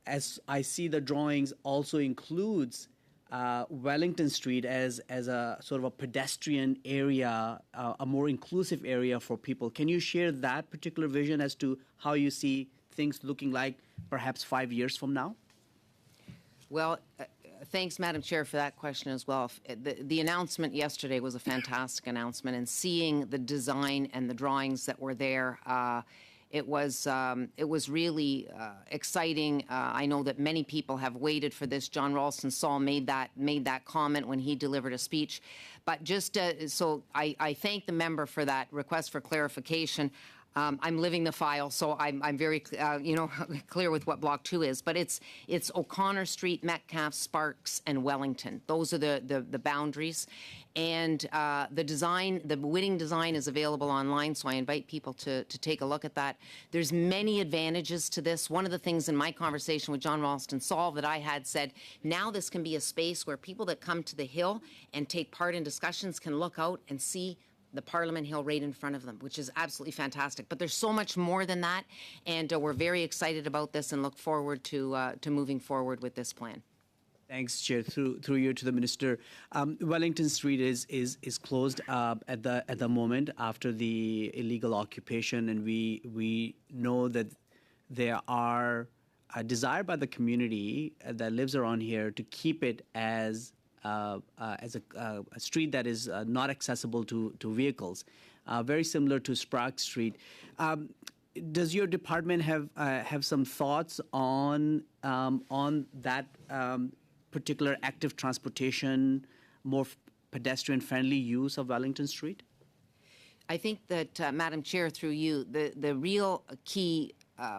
as I see the drawings, also includes Wellington Street as a sort of a pedestrian area, a more inclusive area for people. Can you share that particular vision as to how you see things looking like perhaps 5 years from now? Well, thanks, Madam Chair, for that question as well. The announcement yesterday was a fantastic announcement, and seeing the design and the drawings that were there, it was really exciting. I know that many people have waited for this. John Ralston Saul made that comment when he delivered a speech. But just so I thank the member for that request for clarification. I'm living the file, so I'm very clear with what Block 2 is. But it's O'Connor Street, Metcalfe, Sparks, and Wellington. Those are the boundaries. And the design, the Whitting design, is available online, so I invite people to take a look at that. There's many advantages to this. One of the things in my conversation with John Ralston Saul that I had said, now this can be a space where people that come to the Hill and take part in discussions can look out and see the Parliament Hill right in front of them, which is absolutely fantastic. But there's so much more than that, and we're very excited about this and look forward to moving forward with this plan. Thanks, Chair. Through you to the Minister. Wellington Street is closed at the moment after the illegal occupation, and we know that there are a desire by the community that lives around here to keep it as a street that is not accessible to vehicles, very similar to Sparks Street. Does your department have some thoughts on that particular active transportation, more pedestrian-friendly use of Wellington Street? I think that, Madam Chair, through you, the real key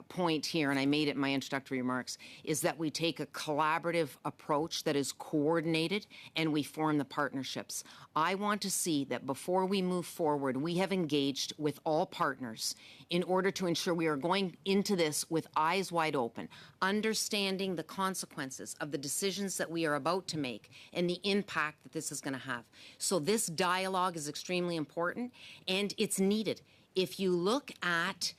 point here, and I made it in my introductory remarks, is that we take a collaborative approach that is coordinated and we form the partnerships. I want to see that before we move forward, we have engaged with all partners in order to ensure we are going into this with eyes wide open, understanding the consequences of the decisions that we are about to make and the impact that this is going to have. So this dialogue is extremely important, and it's needed. If you look at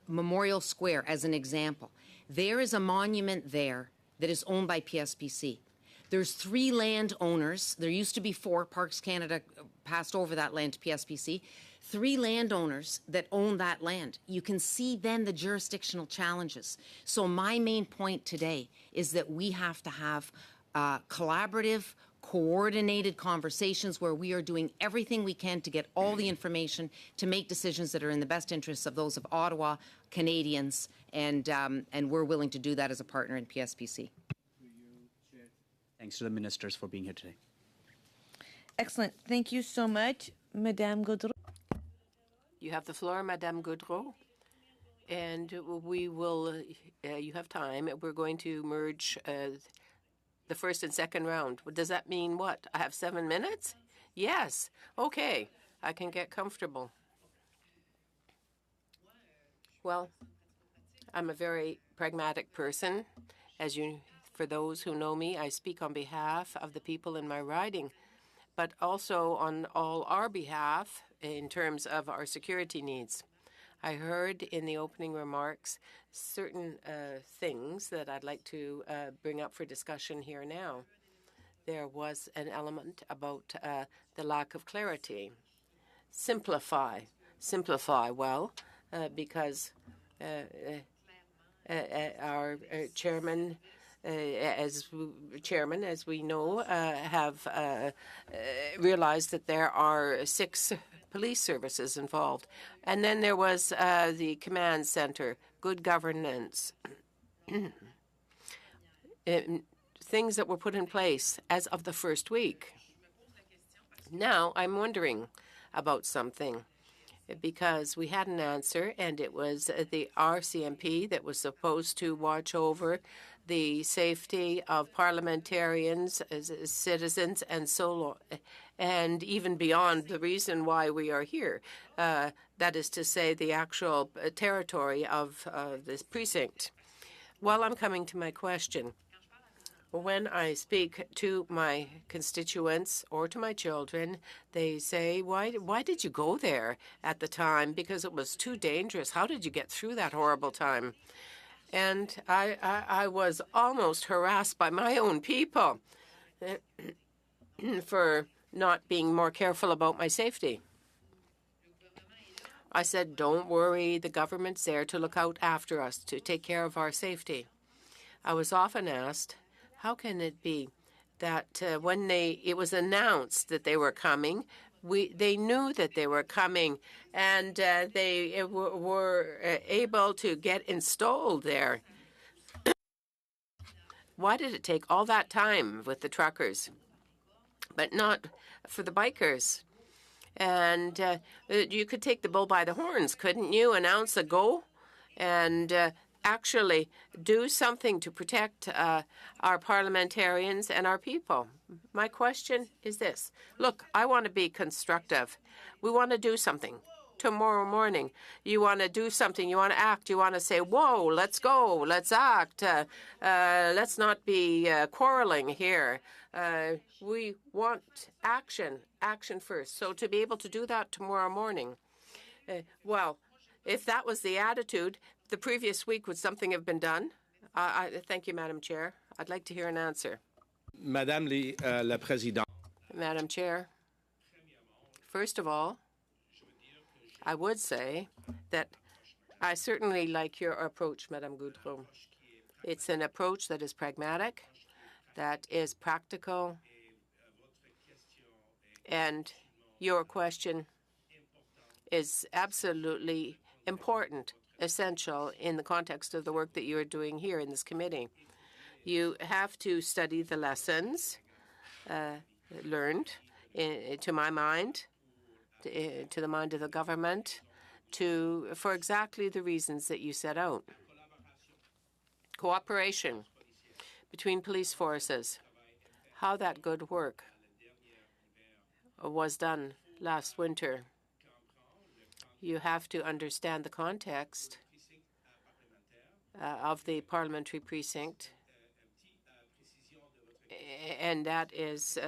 Memorial Square as an example, there is a monument there that is owned by PSPC. There's 3 landowners. There used to be 4. Parks Canada passed over that land to PSPC. 3 landowners that own that land. You can see then the jurisdictional challenges. So my main point today is that we have to have collaborative, coordinated conversations where we are doing everything we can to get all the information to make decisions that are in the best interests of those of Ottawa, Canadians, and we're willing to do that as a partner in PSPC. Thanks to the ministers for being here today. Excellent. Thank you so much, Madame Gaudreau. You have the floor, Madame Gaudreau. And we will, you have time. We're going to merge the first and second round. Does that mean what? I have 7 minutes? Yes. Okay. I can get comfortable. Well, I'm a very pragmatic person. For those who know me, I speak on behalf of the people in my riding, but also on all our behalf in terms of our security needs. I heard in the opening remarks certain things that I'd like to bring up for discussion here now. There was an element about the lack of clarity. Simplify. Well, because our chairman, as we know, have realized that there are 6 police services involved. And then there was the command center, good governance, things that were put in place as of the first week. Now I'm wondering about something, because we had an answer, and it was the RCMP that was supposed to watch over the safety of parliamentarians, citizens, and so on, and even beyond the reason why we are here. That is to say, the actual territory of this precinct. Well, I'm coming to my question. When I speak to my constituents or to my children, they say, why did you go there at the time? Because it was too dangerous. How did you get through that horrible time? And I was almost harassed by my own people for not being more careful about my safety. I said, don't worry, the government's there to look out after us, to take care of our safety. I was often asked, how can it be that when it was announced that they were coming, they knew that they were coming, and they were able to get installed there? Why did it take all that time with the truckers, but not for the bikers? And you could take the bull by the horns, couldn't you? Announce a go and actually do something to protect our parliamentarians and our people. My question is this. Look, I want to be constructive. We want to do something. Tomorrow morning, you want to do something, you want to act, you want to say, whoa, let's go, let's act, let's not be quarreling here. We want action first. So to be able to do that tomorrow morning, well, if that was the attitude, the previous week, would something have been done? Thank you, Madam Chair. I'd like to hear an answer. Madame la Présidente. Madam Chair, first of all, I would say that I certainly like your approach, Madame Goudreau. It's an approach that is pragmatic, that is practical, and your question is absolutely important, essential in the context of the work that you are doing here in this committee. You have to study the lessons learned, to my mind, to the mind of the government, for exactly the reasons that you set out. Cooperation between police forces, how that good work was done last winter. You have to understand the context of the parliamentary precinct, and that is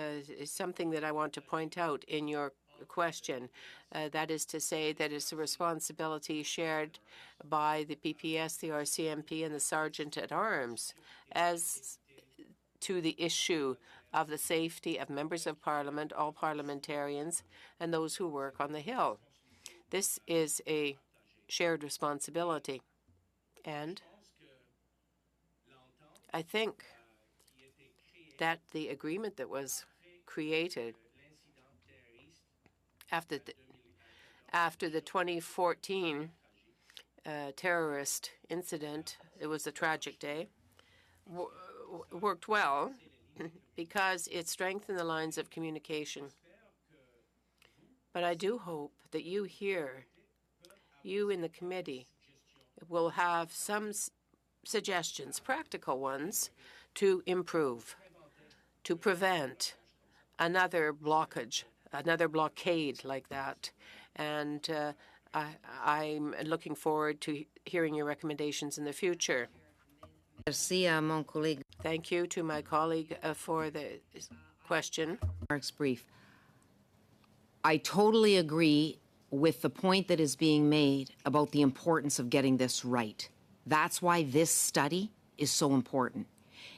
something that I want to point out in your question. That is to say that it's a responsibility shared by the PPS, the RCMP, and the Sergeant at Arms as to the issue of the safety of members of Parliament, all parliamentarians, and those who work on the Hill. This is a shared responsibility. And I think that the agreement that was created after the 2014 terrorist incident, it was a tragic day, worked well because it strengthened the lines of communication. But I do hope that you here, you in the committee, will have some suggestions, practical ones, to improve, to prevent another blockage, another blockade like that. And I'm looking forward to hearing your recommendations in the future. Thank you to my colleague for the question. Remarks brief. I totally agree with the point that is being made about the importance of getting this right. That's why this study is so important.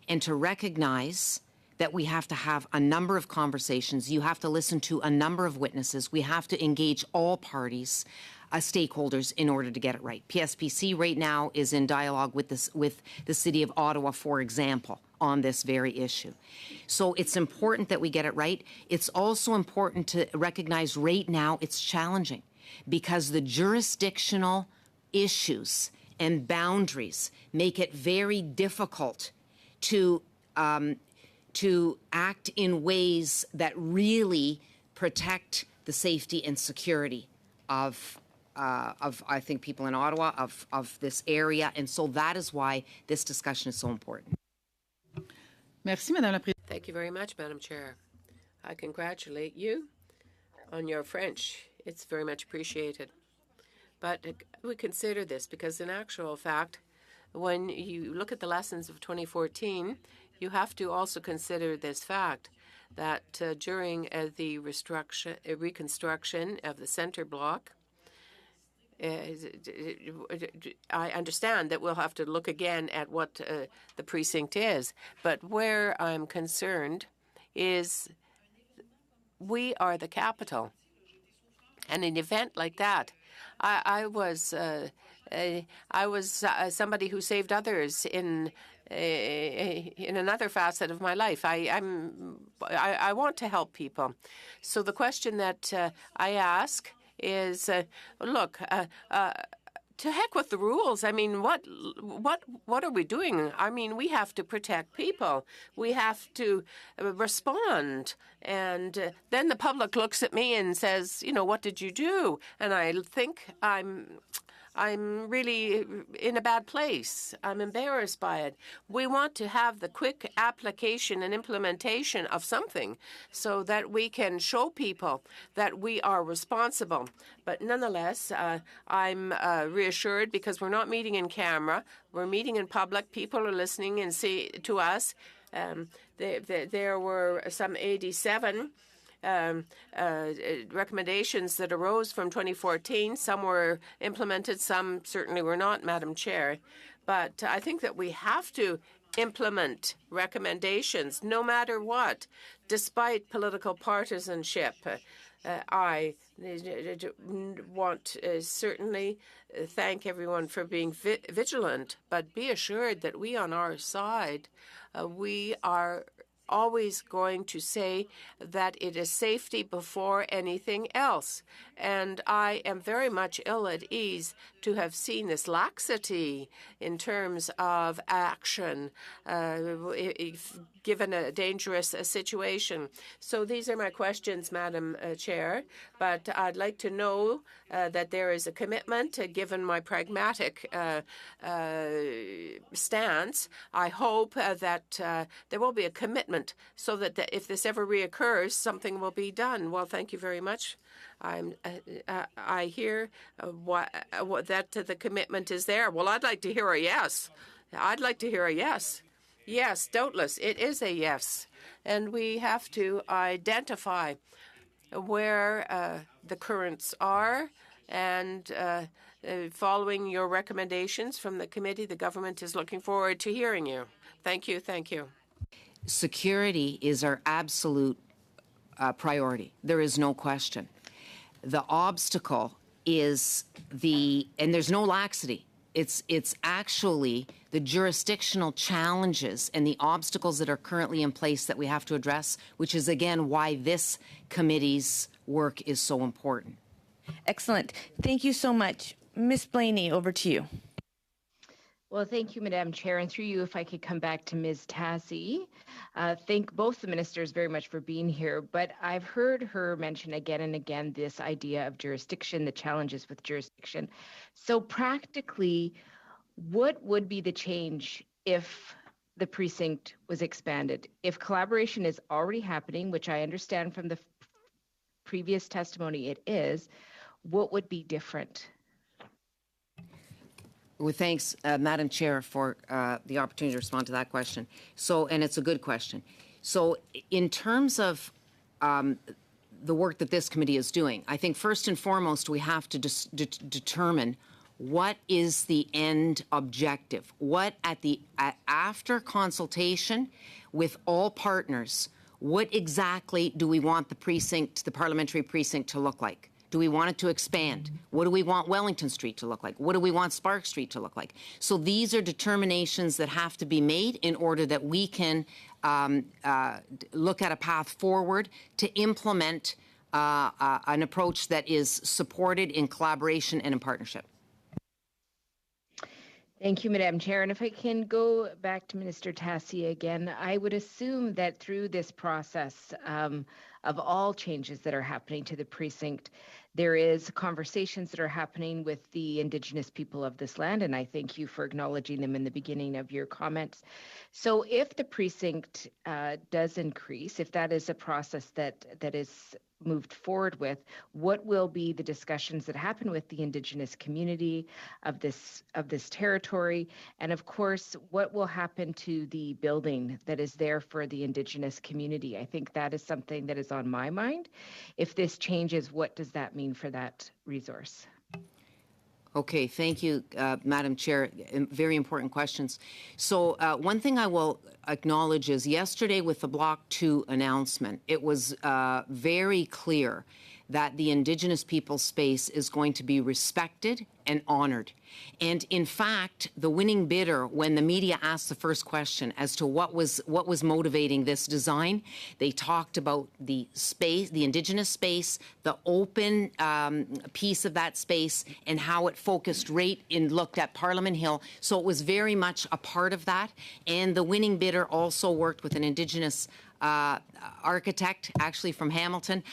And to recognize that we have to have a number of conversations, you have to listen to a number of witnesses, we have to engage all parties, stakeholders in order to get it right. PSPC right now is in dialogue with the City of Ottawa, for example, on this very issue. So it's important that we get it right. It's also important to recognize right now it's challenging because the jurisdictional issues and boundaries make it very difficult to act in ways that really protect the safety and security of I think people in Ottawa, of this area, and so that is why this discussion is so important. Merci, Madame la Présidente. Thank you very much, Madam Chair. I congratulate you on your French. It's very much appreciated. But we consider this because, in actual fact, when you look at the lessons of 2014, you have to also consider this fact that during the reconstruction of the centre block, I understand that we'll have to look again at what the precinct is, but where I'm concerned is we are the capital. And an event like that, I was somebody who saved others in another facet of my life. I want to help people. So the question that I ask is, look, to heck with the rules. I mean, what are we doing? I mean, we have to protect people. We have to respond. And then the public looks at me and says, you know, what did you do? And I think I'm really in a bad place. I'm embarrassed by it. We want to have the quick application and implementation of something so that we can show people that we are responsible. But nonetheless, I'm reassured because we're not meeting in camera. We're meeting in public. People are listening and see to us. There were some 87 recommendations that arose from 2014. Some were implemented, some certainly were not, Madam Chair. But I think that we have to implement recommendations no matter what, despite political partisanship. I want to certainly thank everyone for being vigilant, but be assured that we on our side, we are always going to say that it is safety before anything else. And I am very much ill at ease to have seen this laxity in terms of action given a dangerous situation. So these are my questions, Madam Chair, but I'd like to know that there is a commitment, given my pragmatic stance. I hope that there will be a commitment so that if this ever reoccurs, something will be done. Well, thank you very much. I hear that the commitment is there. Well, I'd like to hear a yes. I'd like to hear a yes. Yes, doubtless, it is a yes. And we have to identify where the currents are, and following your recommendations from the committee, the government is looking forward to hearing you. Thank you. Thank you. Security is our absolute priority. There is no question. The obstacle is and there's no laxity. It's actually the jurisdictional challenges and the obstacles that are currently in place that we have to address, which is, again, why this committee's work is so important. Excellent. Thank you so much. Ms. Blaney, over to you. Well, thank you, Madam Chair. And through you, if I could come back to Ms. Tassi. Thank both the ministers very much for being here. But I've heard her mention again and again this idea of jurisdiction, the challenges with jurisdiction. So practically, what would be the change if the precinct was expanded? If collaboration is already happening, which I understand from the previous testimony it is, what would be different? Well, thanks, Madam Chair, for the opportunity to respond to that question. So, and it's a good question. So, in terms of the work that this committee is doing, I think first and foremost we have to determine what is the end objective. What after consultation with all partners, what exactly do we want the precinct, the parliamentary precinct, to look like? Do we want it to expand? What do we want Wellington Street to look like? What do we want Sparks Street to look like? So these are determinations that have to be made in order that we can look at a path forward to implement an approach that is supported in collaboration and in partnership. Thank you, Madam Chair. And if I can go back to Minister Tassi again, I would assume that through this process of all changes that are happening to the precinct, there is conversations that are happening with the Indigenous people of this land, and I thank you for acknowledging them in the beginning of your comments. So if the precinct does increase, if that is a process that is moved forward with, what will be the discussions that happen with the Indigenous community of this territory, and of course, what will happen to the building that is there for the Indigenous community? I think that is something that is on my mind. If this changes, what does that mean for that resource? Okay, thank you, Madam Chair. Very important questions. So one thing I will acknowledge is yesterday with the Block 2 announcement, it was very clear that the Indigenous people's space is going to be respected and honored. And in fact, the winning bidder, when the media asked the first question as to what was motivating this design, they talked about the space, the Indigenous space, the open piece of that space, and how it focused looked at Parliament Hill. So it was very much a part of that. And the winning bidder also worked with an Indigenous architect, actually from Hamilton,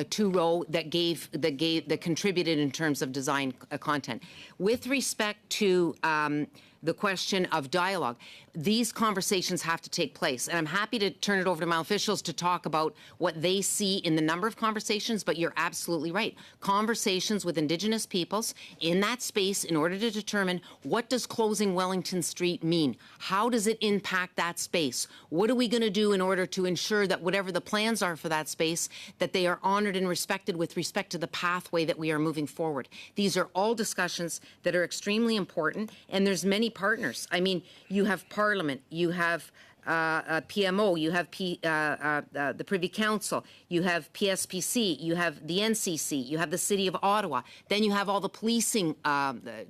Two-Row, that contributed in terms of design content. With respect to the question of dialogue, these conversations have to take place. And I'm happy to turn it over to my officials to talk about what they see in the number of conversations, but you're absolutely right. Conversations with Indigenous peoples in that space in order to determine what does closing Wellington Street mean? How does it impact that space? What are we going to do in order to ensure that whatever the plans are for that space, that they are honored and respected with respect to the pathway that we are moving forward? These are all discussions that are extremely important, and there's many partners. I mean, you have Parliament, you have PMO, you have the Privy Council, you have PSPC, you have the NCC, you have the City of Ottawa. Then you have all the policing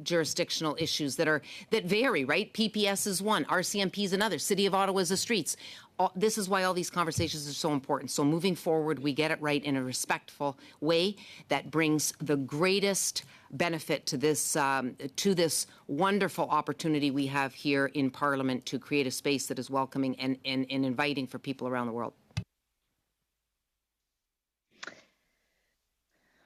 jurisdictional issues that vary, right? PPS is one, RCMP is another, City of Ottawa is the streets. This is why all these conversations are so important. So moving forward, we get it right in a respectful way that brings the greatest benefit to this wonderful opportunity we have here in Parliament to create a space that is welcoming and inviting for people around the world.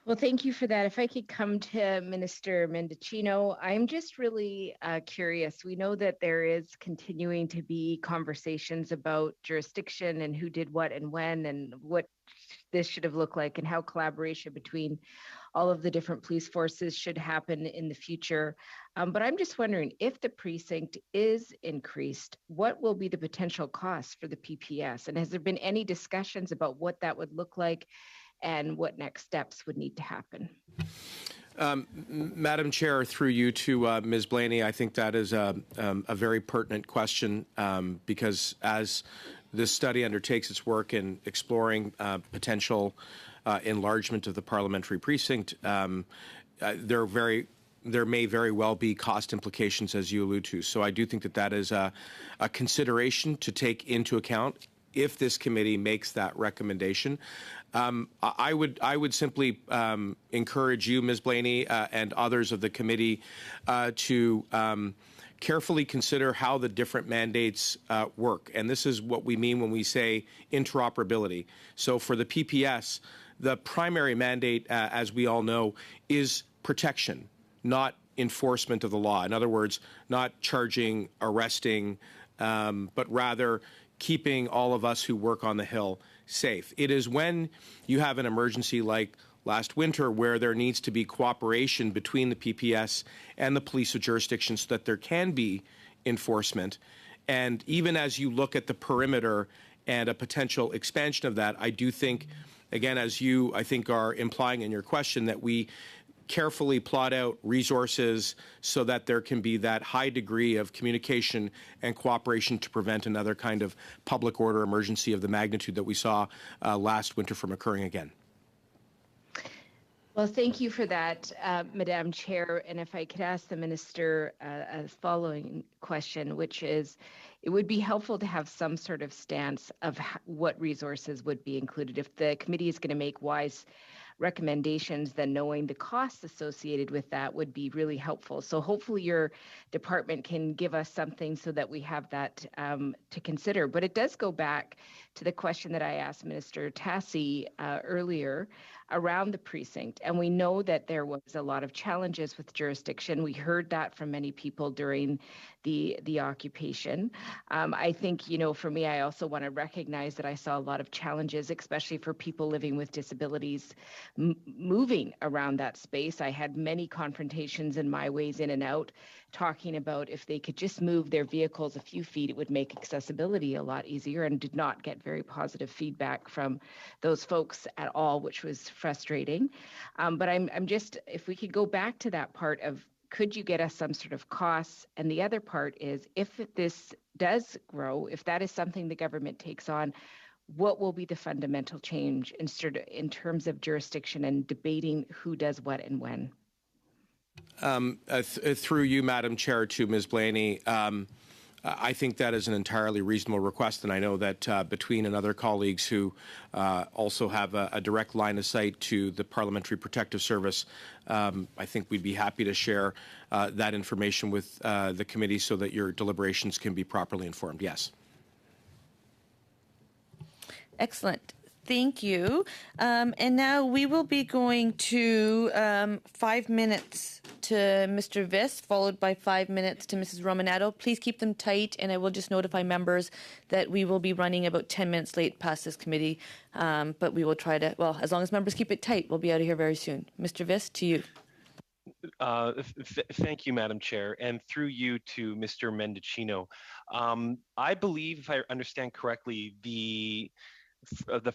Well, thank you for that. If I could come to Minister Mendicino, I'm just really curious. We know that there is continuing to be conversations about jurisdiction and who did what and when and what this should have looked like and how collaboration between all of the different police forces should happen in the future. But I'm just wondering, if the precinct is increased, what will be the potential costs for the PPS? And has there been any discussions about what that would look like and what next steps would need to happen? Madam Chair, through you to Ms. Blaney, I think that is a very pertinent question because as this study undertakes its work in exploring potential enlargement of the parliamentary precinct, there may very well be cost implications, as you allude to. So I do think that is a consideration to take into account if this committee makes that recommendation. I would simply encourage you, Ms. Blaney, and others of the committee to carefully consider how the different mandates work. And this is what we mean when we say interoperability. So for the PPS, the primary mandate, as we all know, is protection, not enforcement of the law. In other words, not charging, arresting, but rather keeping all of us who work on the Hill safe. It is when you have an emergency like last winter where there needs to be cooperation between the PPS and the police of jurisdiction so that there can be enforcement. And even as you look at the perimeter and a potential expansion of that, I do think, again, as you, I think, are implying in your question, that we carefully plot out resources so that there can be that high degree of communication and cooperation to prevent another kind of public order emergency of the magnitude that we saw last winter from occurring again. Well, thank you for that, Madam Chair. And if I could ask the Minister a following question, which is, it would be helpful to have some sort of stance of what resources would be included. If the committee is going to make wise recommendations, then knowing the costs associated with that would be really helpful. So hopefully your department can give us something so that we have that to consider. But it does go back to the question that I asked Minister Tassi earlier around the precinct. And we know that there was a lot of challenges with jurisdiction. We heard that from many people during the occupation. I think, you know, for me, I also want to recognize that I saw a lot of challenges, especially for people living with disabilities moving around that space. I had many confrontations in my ways in and out talking about if they could just move their vehicles a few feet, it would make accessibility a lot easier, and did not get very positive feedback from those folks at all, which was frustrating. But I'm just, if we could go back to that part of, could you get us some sort of costs? And the other part is, if this does grow, if that is something the government takes on, what will be the fundamental change in terms of jurisdiction and debating who does what and when? Through you, Madam Chair, to Ms. Blaney, I think that is an entirely reasonable request, and I know that between and other colleagues who also have a direct line of sight to the Parliamentary Protective Service, I think we'd be happy to share that information with the committee so that your deliberations can be properly informed. Yes. Excellent. Thank you. And now we will be going to 5 minutes to Mr. Viss, followed by 5 minutes to Mrs. Romanetto. Please keep them tight, and I will just notify members that we will be running about 10 minutes late past this committee. But we will try to, well, as long as members keep it tight, we'll be out of here very soon. Mr. Viss, to you. Thank you, Madam Chair, and through you to Mr. Mendicino. I believe, if I understand correctly, the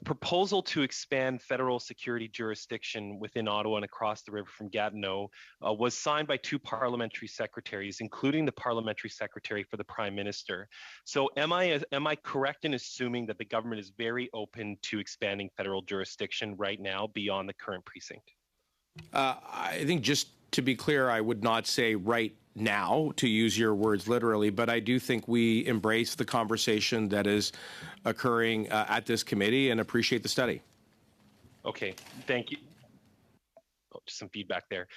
proposal to expand federal security jurisdiction within Ottawa and across the river from Gatineau was signed by 2 parliamentary secretaries, including the parliamentary secretary for the Prime Minister. So am I correct in assuming that the government is very open to expanding federal jurisdiction right now beyond the current precinct? I think, just to be clear, I would not say right now, to use your words literally, but I do think we embrace the conversation that is occurring at this committee and appreciate the study. Okay, thank you. Oh, just some feedback there.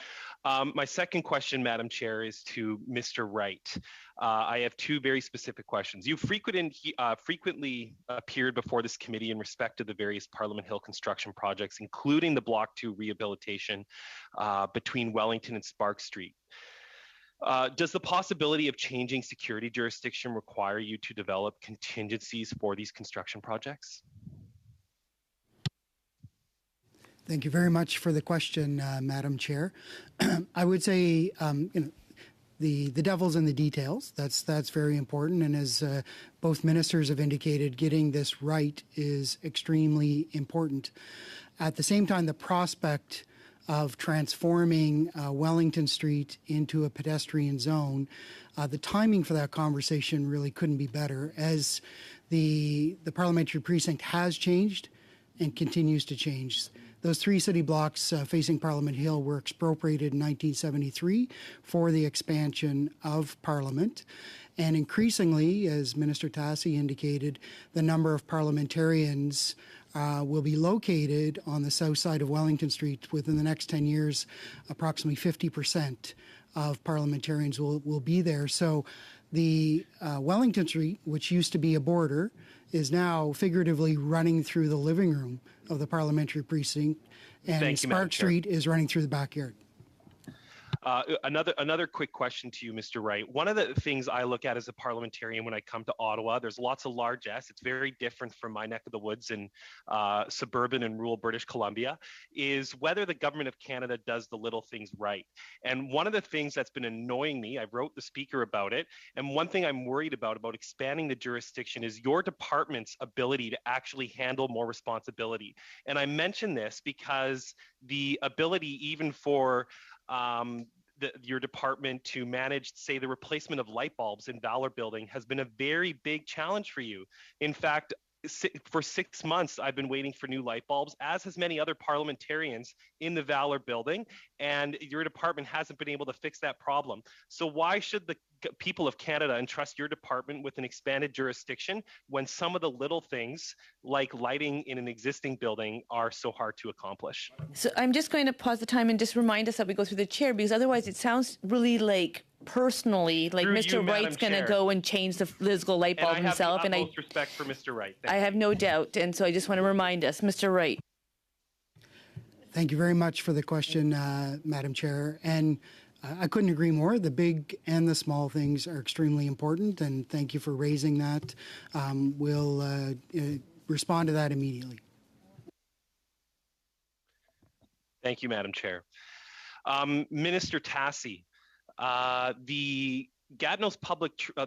My second question, Madam Chair, is to Mr. Wright. I have 2 very specific questions. You frequently appeared before this committee in respect to the various Parliament Hill construction projects, including the Block 2 rehabilitation between Wellington and Spark Street. Does the possibility of changing security jurisdiction require you to develop contingencies for these construction projects? Thank you very much for the question, Madam Chair. I would say, the devil's in the details. That's very important. And as both ministers have indicated, getting this right is extremely important. At the same time, the prospect of transforming Wellington Street into a pedestrian zone, the timing for that conversation really couldn't be better, as the parliamentary precinct has changed and continues to change. Those 3 city blocks facing Parliament Hill were expropriated in 1973 for the expansion of Parliament. And increasingly, as Minister Tassi indicated, the number of parliamentarians will be located on the south side of Wellington Street. Within the next 10 years, approximately 50% of parliamentarians will be there. So the Wellington Street, which used to be a border, is now figuratively running through the living room of the parliamentary precinct, and Spark Street is running through the backyard. Another quick question to you, Mr. Wright. One of the things I look at as a parliamentarian when I come to Ottawa, there's lots of large S. It's very different from my neck of the woods in suburban and rural British Columbia, is whether the government of Canada does the little things right. And one of the things that's been annoying me, I wrote the speaker about it, and one thing I'm worried about expanding the jurisdiction is your department's ability to actually handle more responsibility. And I mention this because the ability even for your department to manage, say, the replacement of light bulbs in Valor Building has been a very big challenge for you. In fact, for 6 months, I've been waiting for new light bulbs, as has many other parliamentarians in the Valor Building, and your department hasn't been able to fix that problem. So why should the people of Canada entrust your department with an expanded jurisdiction when some of the little things, like lighting in an existing building, are so hard to accomplish? So I'm just going to pause the time and just remind us that we go through the chair, because otherwise it sounds really like personally, like Mr. Wright's going to go and change the physical light bulb himself. And I have the utmost respect for Mr. Wright. I have no doubt. And so I just want to remind us, Mr. Wright. Thank you very much for the question, Madam Chair. And I couldn't agree more. The big and the small things are extremely important, and thank you for raising that. We'll respond to that immediately. Thank you, Madam Chair. Minister Tassi, The Gatineau's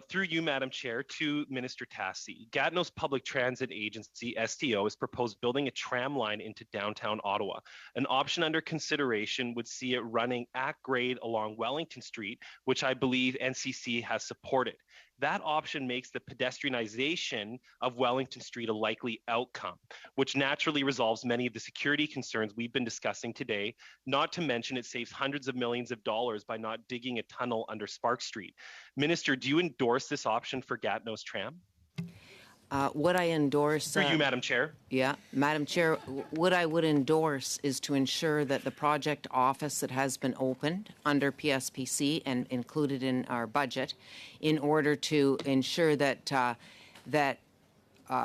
through you, Madam Chair, to Minister Tassi. Gatineau's Public Transit Agency, STO, has proposed building a tram line into downtown Ottawa. An option under consideration would see it running at grade along Wellington Street, which I believe NCC has supported. That option makes the pedestrianization of Wellington Street a likely outcome, which naturally resolves many of the security concerns we've been discussing today, not to mention it saves hundreds of millions of dollars by not digging a tunnel under Sparks Street. Minister, do you endorse this option for Gatineau's tram? Would I endorse... Through you, Madam Chair. Yeah, Madam Chair, what I would endorse is to ensure that the project office that has been opened under PSPC and included in our budget, in order to ensure that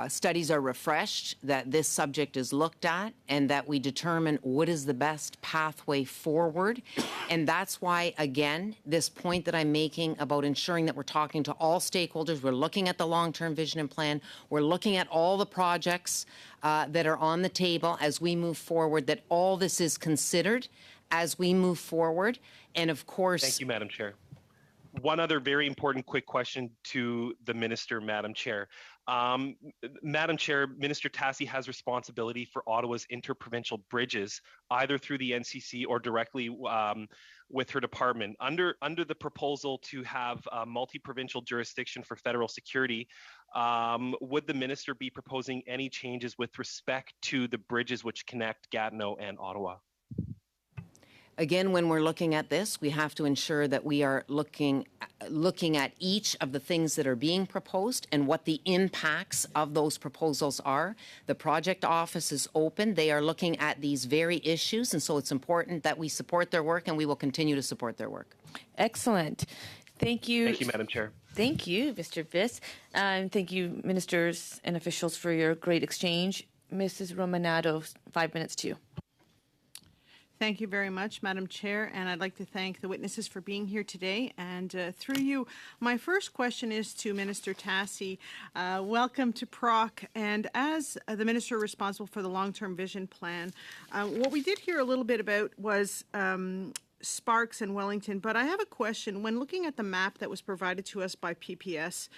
studies are refreshed, that this subject is looked at, and that we determine what is the best pathway forward. And that's why, again, this point that I'm making about ensuring that we're talking to all stakeholders, we're looking at the long-term vision and plan, we're looking at all the projects that are on the table as we move forward, that all this is considered as we move forward. And of course... Thank you, Madam Chair. One other very important quick question to the Minister, Madam Chair. Madam Chair, Minister Tassi has responsibility for Ottawa's interprovincial bridges, either through the NCC or directly with her department. Under the proposal to have multi-provincial jurisdiction for federal security, would the minister be proposing any changes with respect to the bridges which connect Gatineau and Ottawa? Again, when we're looking at this, we have to ensure that we are looking at each of the things that are being proposed and what the impacts of those proposals are. The project office is open. They are looking at these very issues, and so it's important that we support their work, and we will continue to support their work. Excellent. Thank you. Thank you, Madam Chair. Thank you, Mr. Viss. Thank you, ministers and officials, for your great exchange. Mrs. Romanado, 5 minutes to you. Thank you very much, Madam Chair, and I'd like to thank the witnesses for being here today. And through you, my first question is to Minister Tassi. Welcome to PROC. And as the minister responsible for the long-term vision plan, what we did hear a little bit about was Sparks and Wellington. But I have a question. When looking at the map that was provided to us by PPS,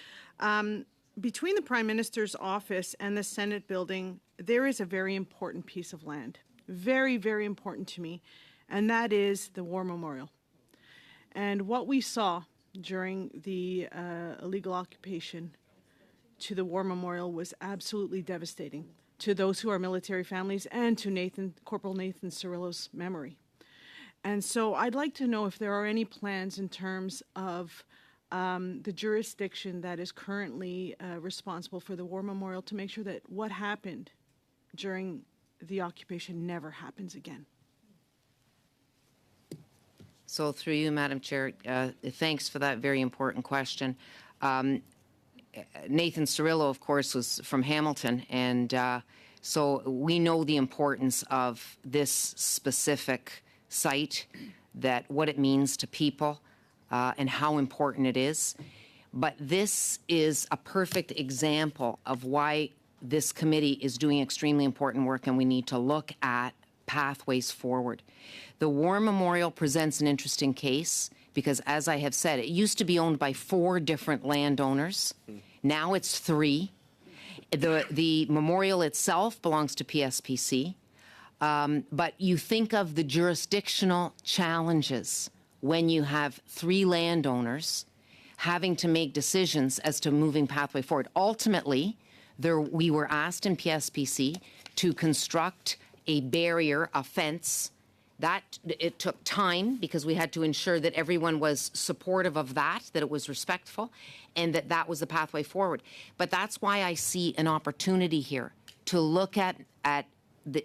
between the Prime Minister's office and the Senate building, there is a very important piece of land. Very, very important to me, and that is the War Memorial. And what we saw during the illegal occupation to the War Memorial was absolutely devastating to those who are military families and to Corporal Nathan Cirillo's memory. And so I'd like to know if there are any plans in terms of the jurisdiction that is currently responsible for the War Memorial to make sure that what happened during the occupation never happens again. So through you, Madam Chair, thanks for that very important question. Nathan Cirillo, of course, was from Hamilton, and so we know the importance of this specific site, that what it means to people and how important it is. But this is a perfect example of why this committee is doing extremely important work, and we need to look at pathways forward. The War Memorial presents an interesting case because, as I have said, it used to be owned by 4 different landowners. Now it's 3. The memorial itself belongs to PSPC. But you think of the jurisdictional challenges when you have 3 landowners having to make decisions as to moving pathway forward. Ultimately, we were asked in PSPC to construct a barrier, a fence. It took time because we had to ensure that everyone was supportive of that it was respectful, and that was the pathway forward. But that's why I see an opportunity here to look at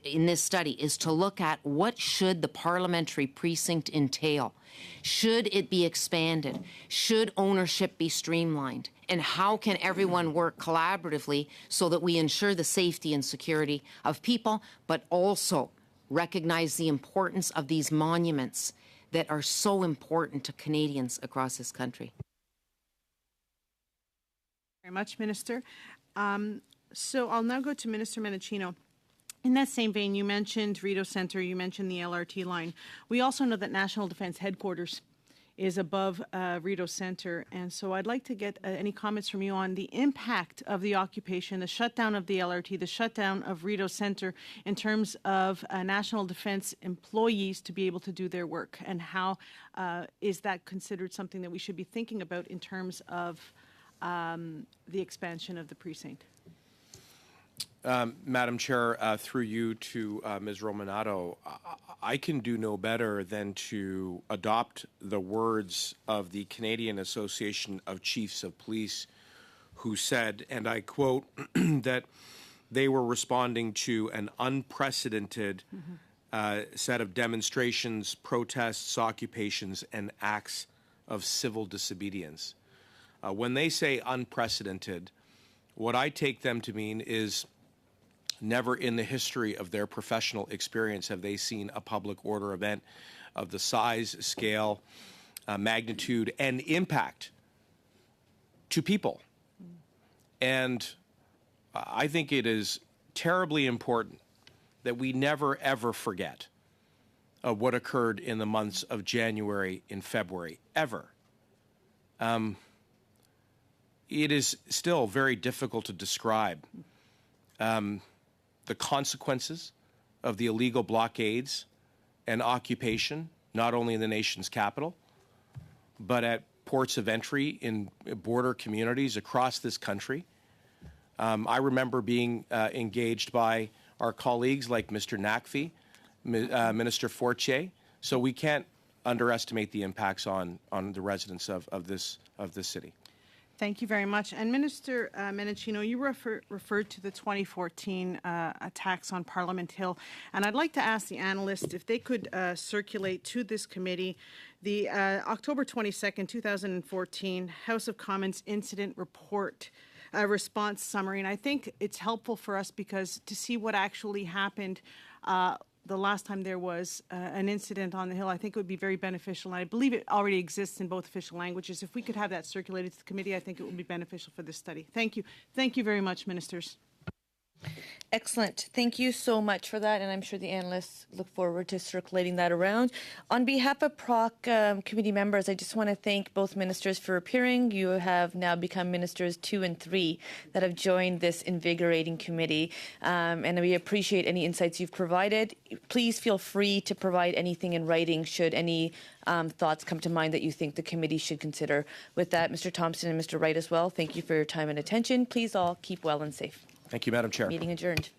in this study is to look at what should the parliamentary precinct entail. Should it be expanded? Should ownership be streamlined? And how can everyone work collaboratively so that we ensure the safety and security of people, but also recognize the importance of these monuments that are so important to Canadians across this country? Very much, Minister. So I'll now go to Minister Menachino. In that same vein, you mentioned Rideau Centre, you mentioned the LRT line. We also know that National Defence Headquarters is above Rideau Centre. And so I'd like to get any comments from you on the impact of the occupation, the shutdown of the LRT, the shutdown of Rideau Centre in terms of National Defence employees to be able to do their work, and how is that considered something that we should be thinking about in terms of the expansion of the precinct? Madam Chair, through you to Ms. Romanato, I can do no better than to adopt the words of the Canadian Association of Chiefs of Police, who said, and I quote, that they were responding to an unprecedented set of demonstrations, protests, occupations, and acts of civil disobedience. When they say unprecedented, what I take them to mean is never in the history of their professional experience have they seen a public order event of the size, scale, magnitude, and impact to people. And I think it is terribly important that we never, ever forget what occurred in the months of January and February, ever. It is still very difficult to describe the consequences of the illegal blockades and occupation, not only in the nation's capital, but at ports of entry in border communities across this country. I remember being engaged by our colleagues like Mr. Nakfi, Minister Fortier, so we can't underestimate the impacts on the residents of this city. Thank you very much. And Minister Menachino, you referred to the 2014 attacks on Parliament Hill. And I'd like to ask the analysts if they could circulate to this committee the October 22nd, 2014 House of Commons Incident Report response summary. And I think it's helpful for us because to see what actually happened the last time there was an incident on the Hill, I think it would be very beneficial. And I believe it already exists in both official languages. If we could have that circulated to the committee, I think it would be beneficial for this study. Thank you. Thank you very much, ministers. Excellent. Thank you so much for that, and I'm sure the analysts look forward to circulating that around. On behalf of PROC committee members, I just want to thank both ministers for appearing. You have now become ministers 2 and 3 that have joined this invigorating committee, and we appreciate any insights you've provided. Please feel free to provide anything in writing should any thoughts come to mind that you think the committee should consider. With that, Mr. Thompson and Mr. Wright as well, thank you for your time and attention. Please all keep well and safe. Thank you, Madam Chair. Meeting adjourned.